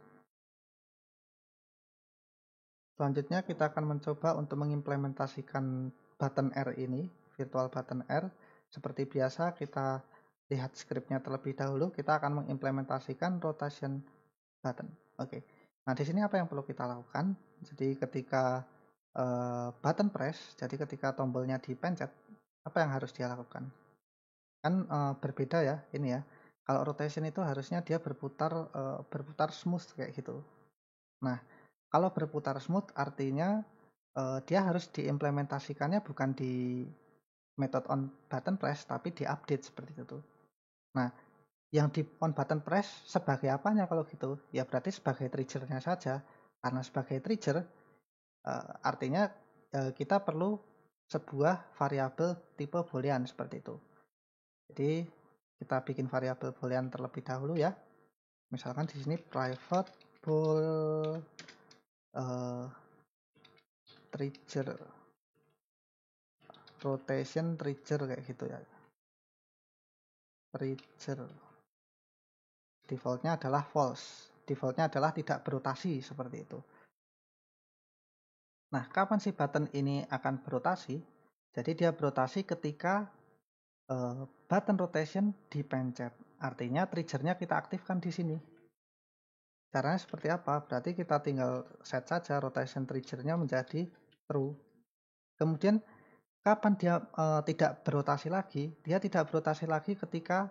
Speaker 1: Selanjutnya kita akan mencoba untuk mengimplementasikan button R ini, virtual button R. Seperti biasa kita lihat scriptnya terlebih dahulu. Kita akan mengimplementasikan rotation button. Oke. Nah, di sini apa yang perlu kita lakukan? Jadi ketika button press, jadi ketika tombolnya dipencet, apa yang harus dia lakukan? Kan berbeda ya, ini ya. Kalau rotation itu harusnya dia berputar smooth kayak gitu. Nah, kalau berputar smooth artinya dia harus diimplementasikannya bukan di method on button press tapi di update seperti itu. Nah, yang di on button press sebagai apanya kalau gitu? Ya berarti sebagai triggernya saja. Karena sebagai trigger artinya kita perlu sebuah variabel tipe boolean seperti itu. Jadi kita bikin variabel boolean terlebih dahulu ya. Misalkan di sini private bool trigger rotation trigger kayak gitu ya. Trigger defaultnya adalah false, defaultnya adalah tidak berotasi seperti itu. Nah, kapan si button ini akan berotasi? Jadi dia berotasi ketika button rotation dipencet. Artinya triggernya kita aktifkan di sini. Caranya seperti apa? Berarti kita tinggal set saja rotation triggernya menjadi true. Kemudian kapan dia tidak berotasi lagi? Dia tidak berotasi lagi ketika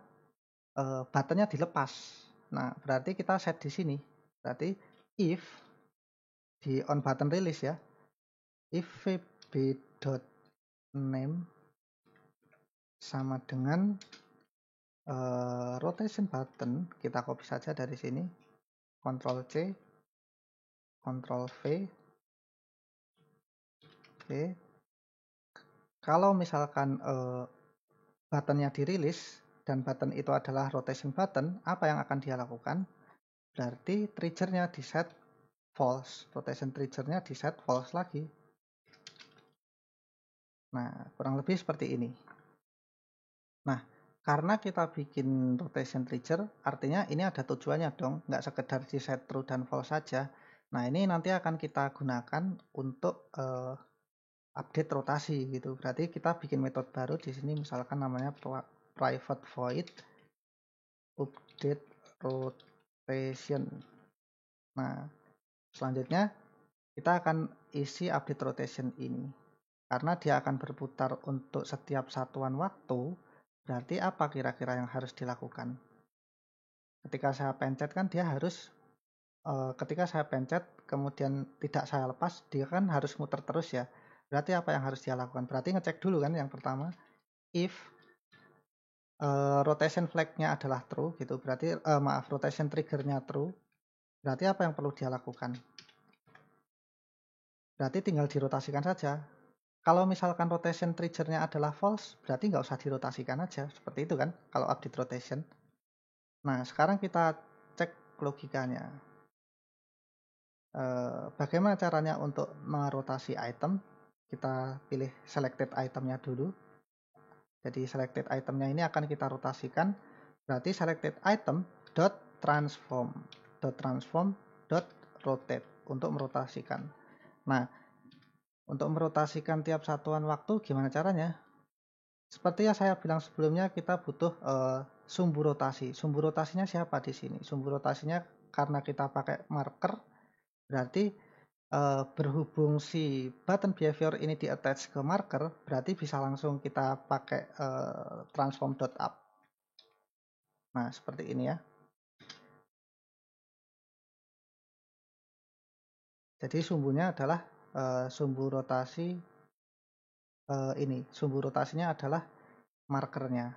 Speaker 1: buttonnya dilepas. Nah, berarti kita set di sini. Berarti if di on button release ya, if vb.name sama dengan rotation button, kita copy saja dari sini, Ctrl C, Ctrl V. Oke. Kalau misalkan buttonnya dirilis dan button itu adalah rotation button, apa yang akan dia lakukan? Berarti triggernya di set false, rotation triggernya di set false lagi. Nah, kurang lebih seperti ini. Nah, karena kita bikin rotation trigger, artinya ini ada tujuannya dong, nggak sekedar di set true dan false saja. Nah, ini nanti akan kita gunakan untuk update rotasi gitu. Berarti kita bikin metode baru di sini, misalkan namanya private void update rotation. Nah, selanjutnya kita akan isi update rotation ini. Karena dia akan berputar untuk setiap satuan waktu, berarti apa kira-kira yang harus dilakukan? Ketika saya pencet kan dia harus, ketika saya pencet kemudian tidak saya lepas, dia kan harus muter terus ya. Berarti apa yang harus dia lakukan? Berarti ngecek dulu kan yang pertama, if rotation flag-nya adalah true gitu, berarti rotation trigger-nya true, berarti apa yang perlu dia lakukan? Berarti tinggal dirotasikan saja. Kalau misalkan rotation trigger-nya adalah false, berarti nggak usah dirotasikan aja, seperti itu kan kalau update rotation. Nah, sekarang kita cek logikanya. Bagaimana caranya untuk merotasi item? Kita pilih selected itemnya dulu. Jadi selected itemnya ini akan kita rotasikan. Berarti selected item dot transform dot rotate untuk merotasikan. Nah, untuk merotasikan tiap satuan waktu gimana caranya? Seperti yang saya bilang sebelumnya, kita butuh sumbu rotasi. Sumbu rotasinya siapa di sini? Sumbu rotasinya karena kita pakai marker, berarti berhubung si button behavior ini di attach ke marker, berarti bisa langsung kita pakai transform.up. Nah, seperti ini ya. Jadi sumbunya adalah sumbu rotasi ini. Sumbu rotasinya adalah markernya.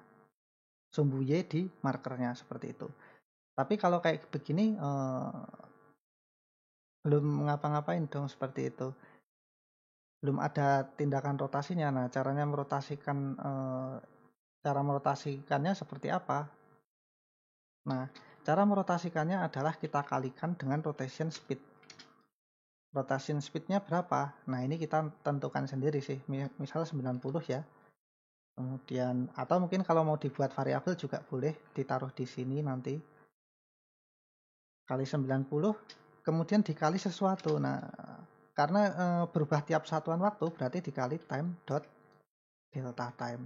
Speaker 1: Sumbu Y di markernya seperti itu. Tapi kalau kayak begini belum ngapa-ngapain dong seperti itu. Belum ada tindakan rotasinya. Nah, caranya merotasikan cara merotasikannya seperti apa? Nah, cara merotasikannya adalah kita kalikan dengan rotation speed. Rotation speednya berapa? Nah, ini kita tentukan sendiri sih. Misal 90 ya. Kemudian, atau mungkin kalau mau dibuat variabel juga boleh ditaruh di sini nanti. Kali 90, kemudian dikali sesuatu. Nah, karena berubah tiap satuan waktu, berarti dikali time dot delta time.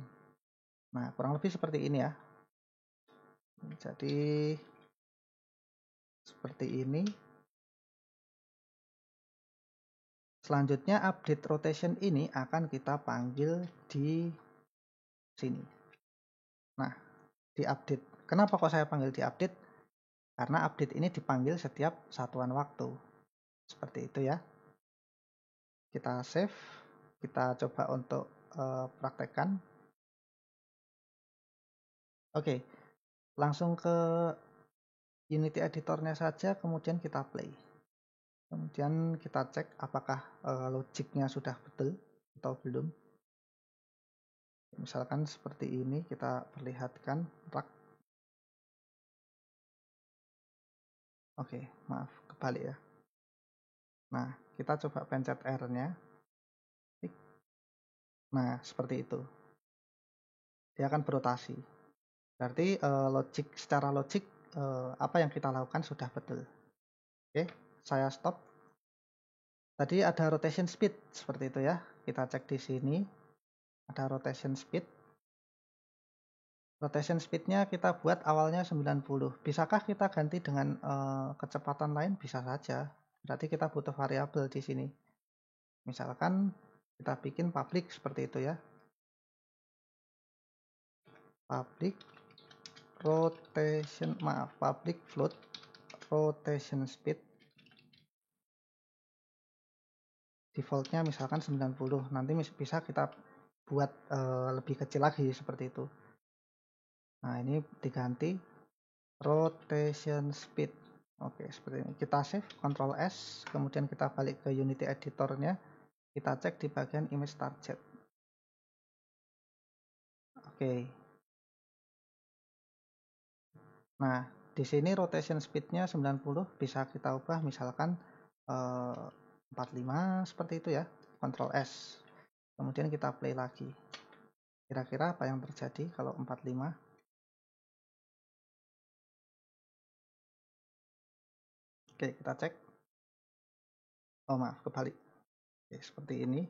Speaker 1: Nah, kurang lebih seperti ini ya. Jadi seperti ini. Selanjutnya update rotation ini akan kita panggil di sini. Nah, di update. Kenapa kok saya panggil di update? Karena update ini dipanggil setiap satuan waktu. Seperti itu ya. Kita save, kita coba untuk praktekkan. Oke, langsung ke Unity editornya saja, kemudian kita play. Kemudian kita cek apakah logiknya sudah betul atau belum. Misalkan seperti ini, kita perlihatkan rak. Oke, maaf, kebalik ya. Nah, kita coba pencet R-nya. Nah, seperti itu. Dia akan berotasi. Berarti secara logik apa yang kita lakukan sudah betul. Oke, saya stop. Tadi ada rotation speed seperti itu ya. Kita cek di sini. Ada rotation speed. Rotation speednya kita buat awalnya 90. Bisakah kita ganti dengan kecepatan lain? Bisa saja. Berarti kita butuh variabel di sini. Misalkan kita bikin public seperti itu ya. Public public float rotation speed defaultnya misalkan 90. Nanti bisa kita buat lebih kecil lagi seperti itu. Nah, ini diganti rotation speed. Oke, seperti ini. Kita save, Ctrl S, kemudian kita balik ke Unity editornya. Kita cek di bagian image target. Oke. Nah, di sini rotation speednya 90, bisa kita ubah misalkan 45 seperti itu ya. Ctrl S. Kemudian kita play lagi. Kira-kira apa yang terjadi kalau 45? Oke, kita cek. Oh, maaf, kebalik. Oke, seperti ini.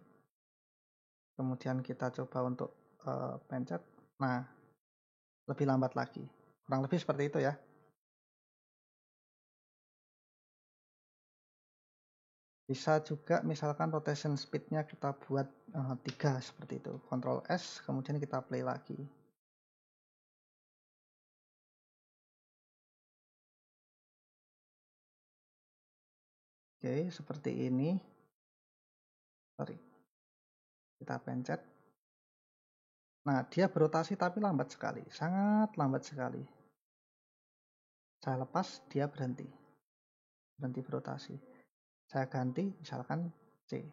Speaker 1: Kemudian kita coba untuk pencet. Nah, lebih lambat lagi. Kurang lebih seperti itu ya. Bisa juga misalkan rotation speednya kita buat 3 seperti itu. Ctrl S, kemudian kita play lagi. Oke, seperti ini. Sorry. Kita pencet. Nah, dia berotasi tapi lambat sekali. Sangat lambat sekali. Saya lepas, dia berhenti. Berhenti berotasi. Saya ganti, misalkan C.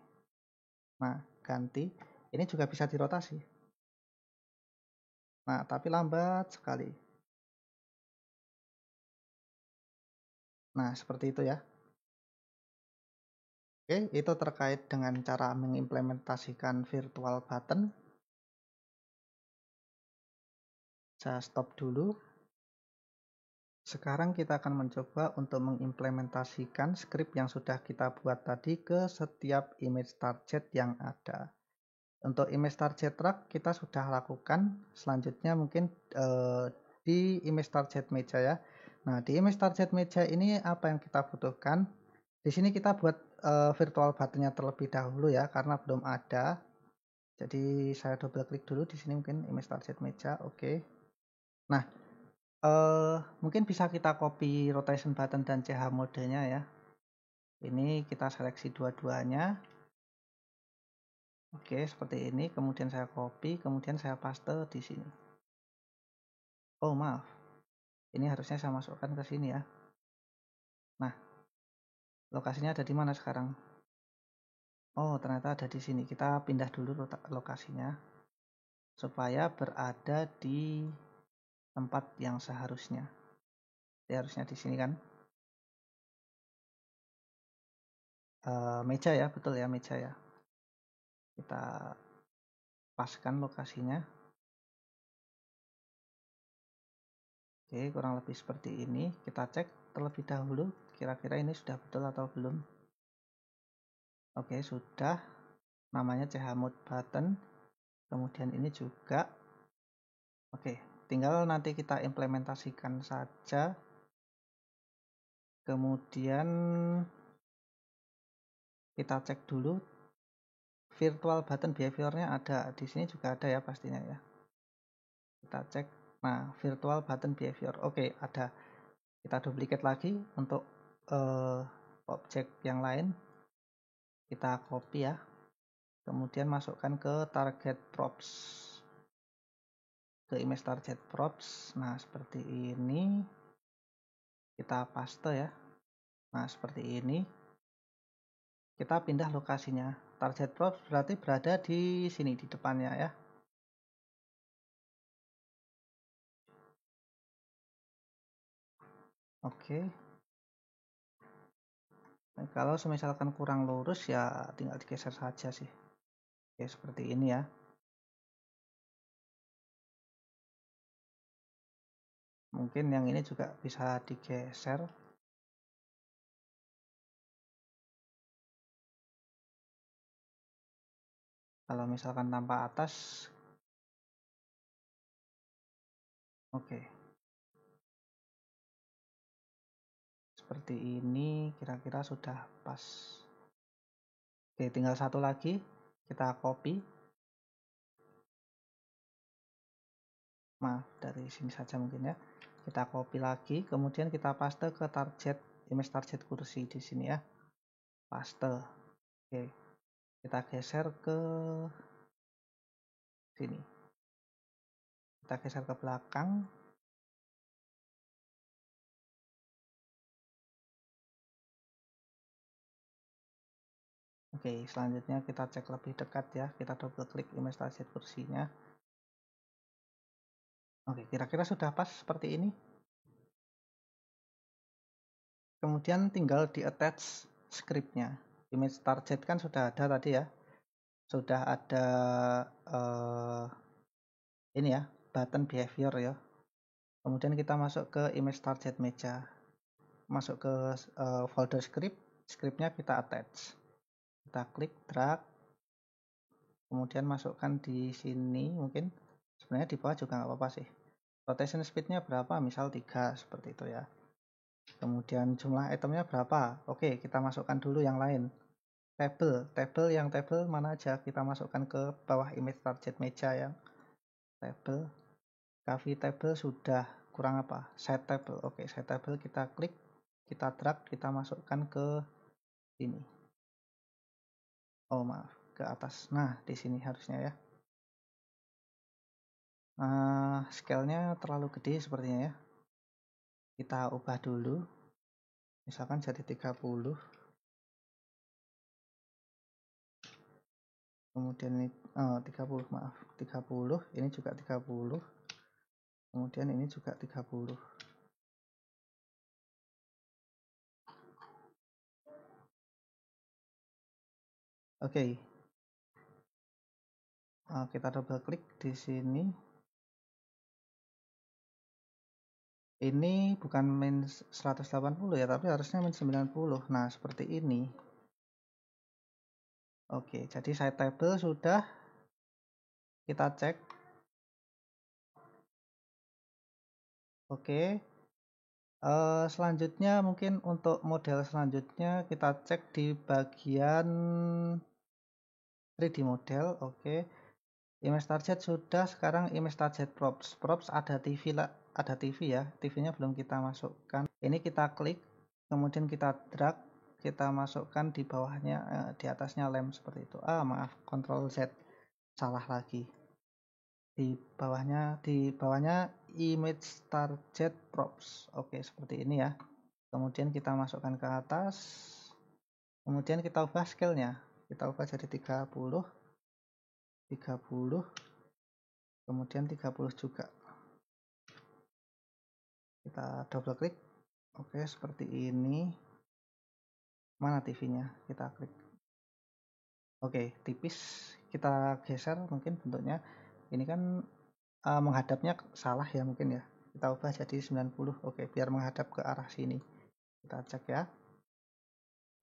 Speaker 1: Nah, ganti. Ini juga bisa dirotasi. Nah, tapi lambat sekali. Nah, seperti itu ya. Oke, itu terkait dengan cara mengimplementasikan virtual button. Saya stop dulu. Sekarang kita akan mencoba untuk mengimplementasikan script yang sudah kita buat tadi ke setiap image target yang ada. Untuk image target track kita sudah lakukan. Selanjutnya mungkin di image target meja ya. Nah, di image target meja ini apa yang kita butuhkan? Di sini kita buat virtual buttonnya terlebih dahulu ya, karena belum ada. Jadi saya double klik dulu di sini mungkin image target meja. Oke. Nah, mungkin bisa kita copy rotation button dan CH modenya ya. Ini kita seleksi dua-duanya. Oke, seperti ini. Kemudian saya copy, kemudian saya paste di sini. Oh, maaf. Ini harusnya saya masukkan ke sini ya. Nah, lokasinya ada di mana sekarang? Oh, ternyata ada di sini. Kita pindah dulu lokasinya supaya berada di tempat yang seharusnya. Jadi harusnya di sini kan? Meja ya, betul ya, meja ya. Kita paskan lokasinya. Oke, kurang lebih seperti ini. Kita cek terlebih dahulu, kira-kira ini sudah betul atau belum. Oke, sudah. Namanya CH Mode Button. Kemudian ini juga. Oke, tinggal nanti kita implementasikan saja. Kemudian kita cek dulu virtual button behaviornya ada. Di sini juga ada ya pastinya ya. Kita cek. Nah, virtual button behavior. Oke, ada. Kita duplicate lagi untuk objek yang lain. Kita copy ya. Kemudian masukkan ke target props. Ke image target props. Nah, seperti ini. Kita paste ya. Nah, seperti ini. Kita pindah lokasinya. Target props berarti berada di sini, di depannya ya. Oke. Nah, kalau misalkan kurang lurus ya tinggal digeser saja sih. Oke, seperti ini ya. Mungkin yang ini juga bisa digeser. Kalau misalkan tanpa atas, oke. Seperti ini kira-kira sudah pas. Oke, tinggal satu lagi, kita copy. Maaf, dari sini saja mungkin ya. Kita copy lagi, kemudian kita paste ke target, image target kursi di sini ya. Paste. Oke, kita geser ke sini. Kita geser ke belakang. Oke, selanjutnya kita cek lebih dekat ya. Kita double klik image target kursinya. Oke, kira-kira sudah pas seperti ini. Kemudian tinggal di attach scriptnya. Image target kan sudah ada tadi ya. Sudah ada ini ya, button behavior ya. Kemudian kita masuk ke image target meja. Masuk ke folder script. Scriptnya kita attach. Kita klik drag. Kemudian masukkan di sini mungkin. Sebenarnya di bawah juga nggak apa-apa sih. Rotation speednya berapa? Misal 3 seperti itu ya. Kemudian jumlah itemnya berapa? Oke, kita masukkan dulu yang lain. Table yang table mana aja? Kita masukkan ke bawah image target meja yang table. Coffee table sudah, kurang apa? Set table. Oke, set table kita klik, kita drag, kita masukkan ke sini. Oh maaf, ke atas. Nah, di sini harusnya ya. Scale-nya terlalu gede sepertinya ya. Kita ubah dulu. Misalkan jadi 30. Kemudian ini 30, maaf. 30, ini juga 30. Kemudian ini juga 30. Oke. Kita double klik di sini. Ini bukan min 180 ya, tapi harusnya min 90. Nah, seperti ini. Oke, jadi side table sudah kita cek. Oke. Selanjutnya mungkin untuk model selanjutnya kita cek di bagian 3D model. Oke. Image target sudah, sekarang image target props. Props ada TV ya. TV-nya belum kita masukkan. Ini kita klik, kemudian kita drag, kita masukkan di bawahnya, di atasnya lamp seperti itu. Maaf, Ctrl Z, salah lagi. Di bawahnya image target props. Oke, seperti ini ya. Kemudian kita masukkan ke atas. Kemudian kita ubah scale-nya. Kita ubah jadi 30. 30. Kemudian 30 juga. Kita double klik. Oke, seperti ini. Mana TV-nya? Kita klik. Oke, tipis. Kita geser mungkin bentuknya. Ini kan menghadapnya salah ya mungkin ya. Kita ubah jadi 90. Oke, biar menghadap ke arah sini. Kita cek ya.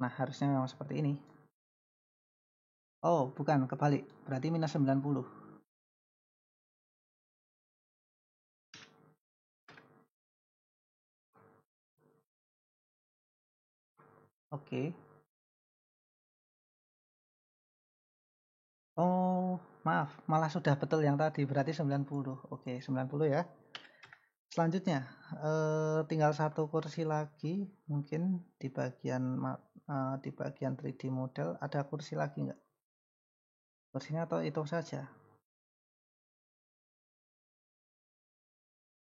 Speaker 1: Nah, harusnya memang seperti ini. Oh, bukan, kebalik. Berarti minus 90. Oke. Oh, maaf, malah sudah betul yang tadi, berarti 90. Oke, 90 ya. Selanjutnya, tinggal satu kursi lagi, mungkin di bagian 3D model ada kursi lagi nggak? Kursinya atau itu saja?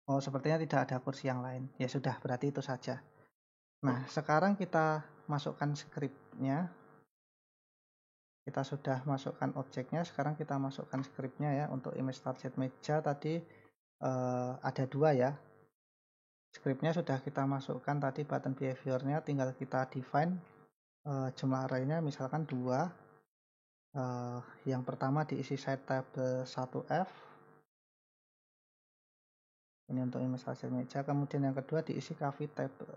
Speaker 1: Oh, sepertinya tidak ada kursi yang lain. Ya sudah, berarti itu saja. Nah, sekarang kita masukkan scriptnya. Kita sudah masukkan objeknya, sekarang kita masukkan scriptnya ya. Untuk image target meja tadi ada 2 ya. Scriptnya sudah kita masukkan tadi, button behaviornya tinggal kita define jumlah arraynya misalkan 2. Yang pertama diisi side table 1F, Ini untuk image target meja. Kemudian yang kedua diisi cover table.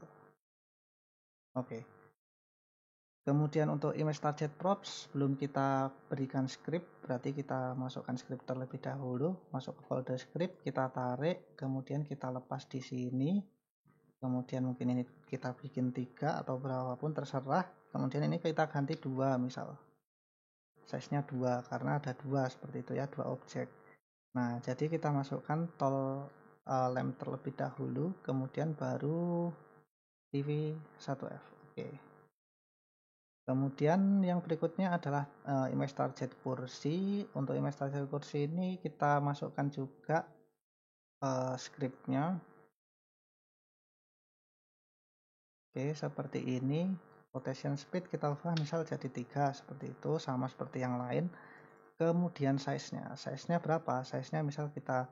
Speaker 1: Oke. Kemudian untuk image target props belum kita berikan script, berarti kita masukkan script terlebih dahulu, masuk ke folder script, kita tarik, kemudian kita lepas di sini. Kemudian mungkin ini kita bikin 3 atau berapapun terserah. Kemudian ini kita ganti 2 misal. Size-nya 2 karena ada 2 seperti itu ya, 2 objek. Nah, jadi kita masukkan tol lem terlebih dahulu, kemudian baru TV 1F. Oke. Kemudian yang berikutnya adalah image target kursi. Untuk image target kursi ini kita masukkan juga scriptnya. Oke, seperti ini. Rotation speed kita ubah misal jadi 3 seperti itu, sama seperti yang lain. Kemudian size-nya berapa? Size-nya misal kita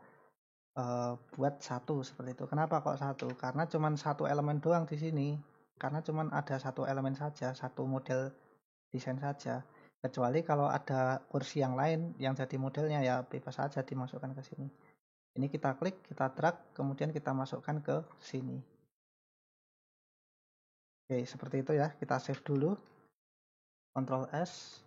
Speaker 1: buat 1 seperti itu. Kenapa kok 1? Karena cuma satu elemen doang di sini. Karena cuma ada satu elemen saja, satu model desain saja. Kecuali kalau ada kursi yang lain yang jadi modelnya ya bebas saja dimasukkan ke sini. Ini kita klik, kita drag, kemudian kita masukkan ke sini. Oke, seperti itu ya. Kita save dulu. Ctrl S.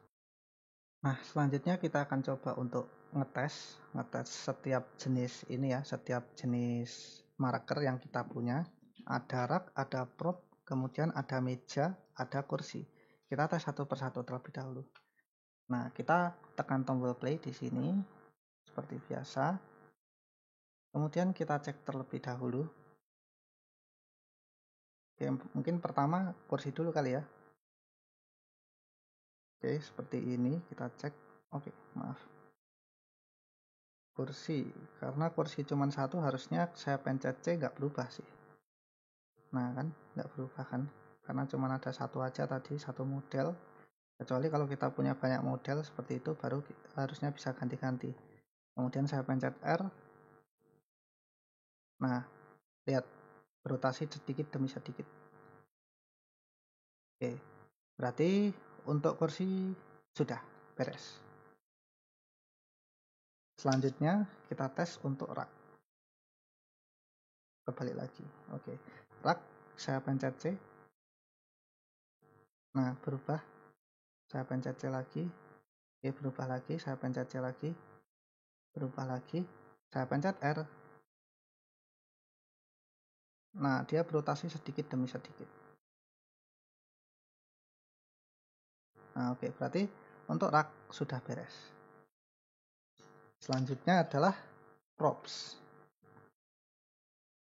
Speaker 1: Nah, selanjutnya kita akan coba untuk ngetes setiap jenis ini ya, setiap jenis marker yang kita punya. Ada rak, ada prop, kemudian ada meja, ada kursi. Kita tes satu persatu terlebih dahulu. Nah, kita tekan tombol play di sini seperti biasa. Kemudian kita cek terlebih dahulu. Oke, mungkin pertama kursi dulu kali ya. Oke, seperti ini kita cek. Oke, maaf. Kursi, karena kursi cuma satu harusnya saya pencet C nggak berubah sih. Nah kan, nggak berubah kan, karena cuma ada satu aja tadi, satu model. Kecuali kalau kita punya banyak model seperti itu baru harusnya bisa ganti-ganti. Kemudian saya pencet R. Nah, lihat berotasi sedikit demi sedikit. Oke, berarti untuk kursi sudah beres. Selanjutnya kita tes untuk rak. Kembali lagi. Oke, rak saya pencet C. Nah, berubah. Saya pencet C lagi. Oke, berubah lagi. Saya pencet C lagi. Berubah lagi. Saya pencet R. Nah, dia berotasi sedikit demi sedikit. Nah, oke, berarti untuk rak sudah beres. Selanjutnya adalah props.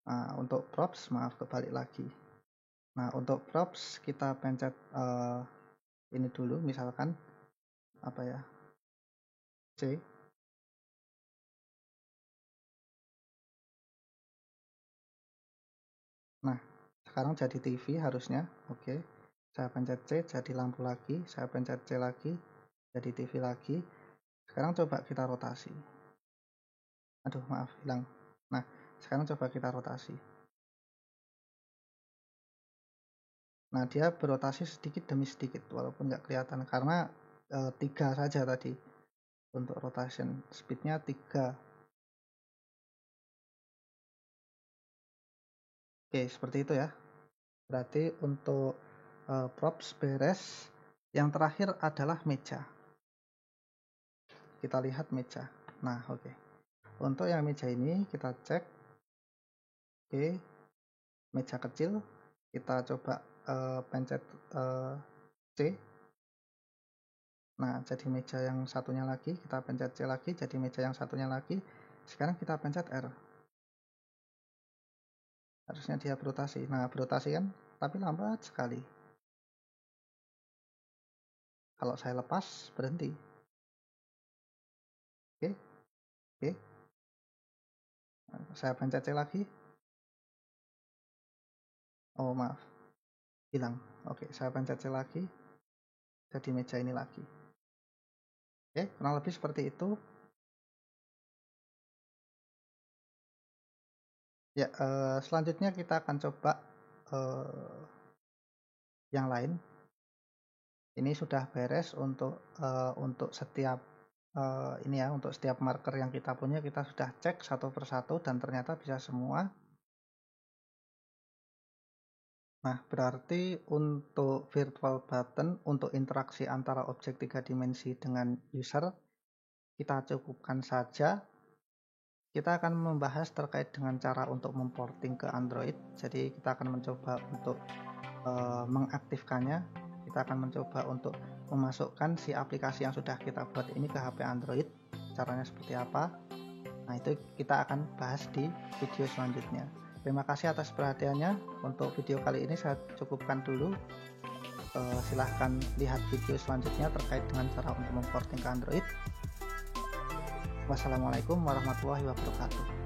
Speaker 1: Nah, untuk props, maaf kebalik lagi. Nah, untuk props kita pencet ini dulu, misalkan apa ya, C. Nah, sekarang jadi TV harusnya. Oke, saya pencet C jadi lampu lagi. Saya pencet C lagi jadi TV lagi. Sekarang coba kita rotasi. Aduh, maaf, hilang. Nah, sekarang coba kita rotasi. Nah, dia berotasi sedikit demi sedikit, walaupun nggak kelihatan karena 3 saja tadi. Untuk rotation speednya 3. Oke, seperti itu ya. Berarti untuk props beres. Yang terakhir adalah meja. Kita lihat meja. Nah, oke. Untuk yang meja ini kita cek. Oke, meja kecil. Kita coba pencet C. Nah, jadi meja yang satunya lagi. Kita pencet C lagi. Jadi meja yang satunya lagi. Sekarang kita pencet R. Harusnya dia berotasi. Nah, berotasi kan, tapi lambat sekali. Kalau saya lepas, berhenti. Oke, oke. Saya pencet C lagi. Oh, maaf. Hilang. Oke, saya pencet C lagi. Jadi meja ini lagi. Oke, kurang lebih seperti itu. Ya, selanjutnya kita akan coba yang lain. Ini sudah beres untuk setiap ini ya, untuk setiap marker yang kita punya kita sudah cek satu persatu dan ternyata bisa semua. Nah, berarti untuk virtual button untuk interaksi antara objek 3 dimensi dengan user kita cukupkan saja. Kita akan membahas terkait dengan cara untuk memporting ke Android. Jadi kita akan mencoba untuk mengaktifkannya. Kita akan mencoba untuk memasukkan si aplikasi yang sudah kita buat ini ke HP Android. Caranya seperti apa? Nah, itu kita akan bahas di video selanjutnya. Terima kasih atas perhatiannya. Untuk video kali ini saya cukupkan dulu. Silahkan lihat video selanjutnya terkait dengan cara untuk memporting ke Android. Wassalamualaikum warahmatullahi wabarakatuh.